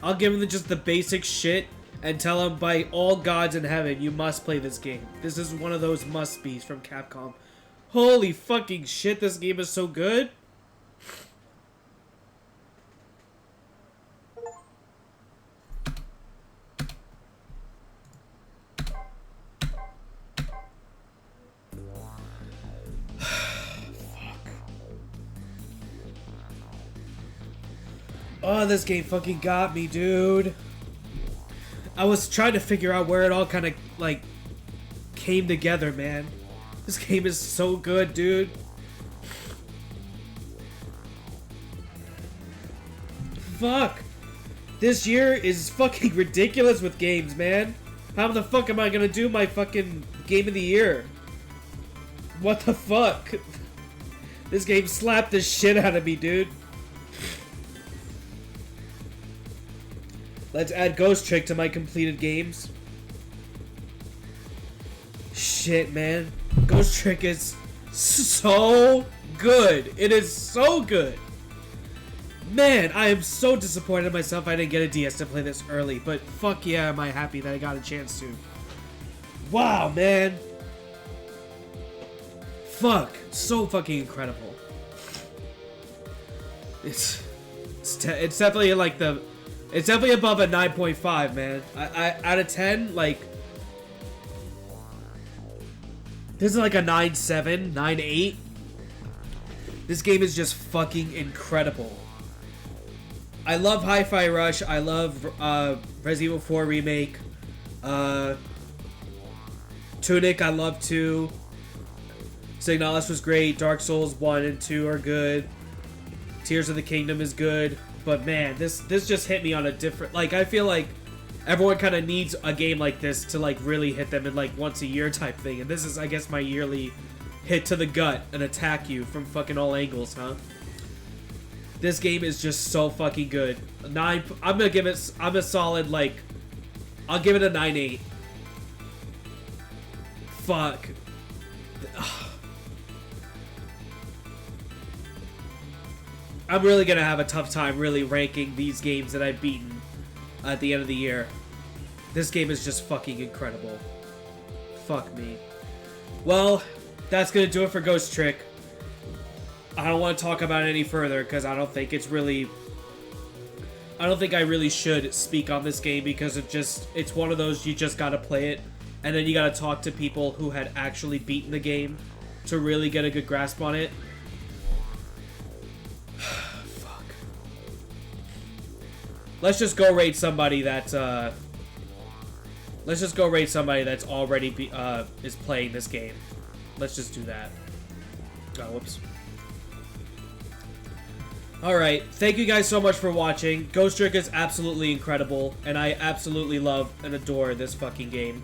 I'll give them just the basic shit and tell them by all gods in heaven, you must play this game. This is one of those must-be's from Capcom. Holy fucking shit, this game is so good. Oh, this game fucking got me, dude. I was trying to figure out where it all kind of, like, came together, man. This game is so good, dude. Fuck. This year is fucking ridiculous with games, man. How the fuck am I gonna do my fucking game of the year? What the fuck? This game slapped the shit out of me, dude. Let's add Ghost Trick to my completed games. Shit, man. Ghost Trick is so good. It is so good. Man, I am so disappointed in myself I didn't get a DS to play this early. But fuck yeah, am I happy that I got a chance to. Wow, man. Fuck. So fucking incredible. It's definitely like the... It's definitely above a 9.5, man. I out of 10, like... This is like a 9.7, 9.8. This game is just fucking incredible. I love Hi-Fi Rush. I love Resident Evil 4 Remake. Tunic, I love too. Signalis was great. Dark Souls 1 and 2 are good. Tears of the Kingdom is good. But man, this just hit me on a different... Like, I feel like everyone kind of needs a game like this to, like, really hit them in, like, once a year type thing. And this is, I guess, my yearly hit to the gut and attack you from fucking all angles, huh? This game is just so fucking good. I'm gonna give it... I'm a solid, like... I'll give it a 9.8. Fuck. I'm really gonna have a tough time really ranking these games that I've beaten at the end of the year. This game is just fucking incredible. Fuck me. Well, that's gonna do it for Ghost Trick. I don't want to talk about it any further because I don't think it's really... I don't think I really should speak on this game because it's one of those you just gotta play it and then you gotta talk to people who had actually beaten the game to really get a good grasp on it. Fuck. Let's just go raid somebody that's let's just go raid somebody that's already is playing this game. Let's just do that. Oh, whoops. Alright, thank you guys so much for watching. Ghost Trick is absolutely incredible, and I absolutely love and adore this fucking game.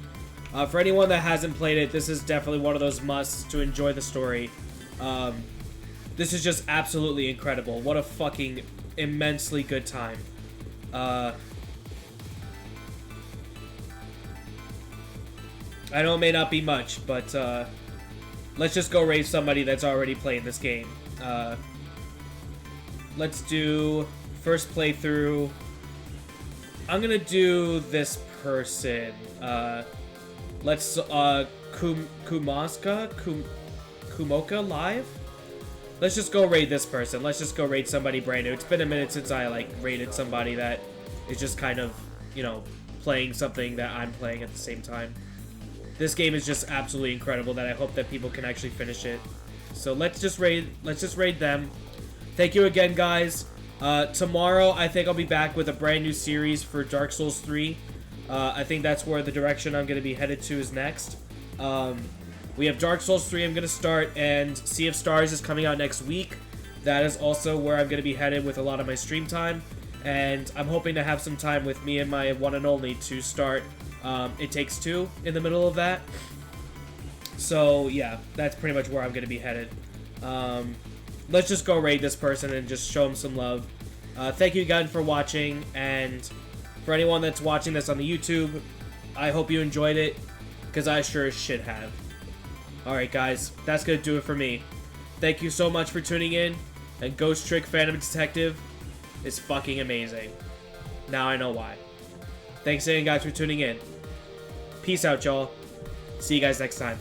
For anyone that hasn't played it, this is definitely one of those musts to enjoy the story. This is just absolutely incredible. What a fucking immensely good time. I know it may not be much, but let's just go raid somebody that's already playing this game. Let's do first playthrough. I'm gonna do this person. Let's Kumoka live. Let's just go raid this person. Let's just go raid somebody brand new. It's been a minute since I like raided somebody that is just kind of, you know, playing something that I'm playing at the same time. This game is just absolutely incredible that I hope that people can actually finish it. So let's just raid them. Thank you again, guys. Tomorrow, I think I'll be back with a brand new series for Dark Souls 3. I think that's where the direction I'm going to be headed to is next. We have Dark Souls 3 I'm going to start, and Sea of Stars is coming out next week. That is also where I'm going to be headed with a lot of my stream time. And I'm hoping to have some time with me and my one and only to start It Takes Two in the middle of that. So, yeah, that's pretty much where I'm going to be headed. Let's just go raid this person and just show him some love. Thank you again for watching, and for anyone that's watching this on the YouTube, I hope you enjoyed it, because I sure as shit have. Alright guys, that's gonna do it for me. Thank you so much for tuning in. And Ghost Trick Phantom Detective is fucking amazing. Now I know why. Thanks again, guys, for tuning in. Peace out, y'all. See you guys next time.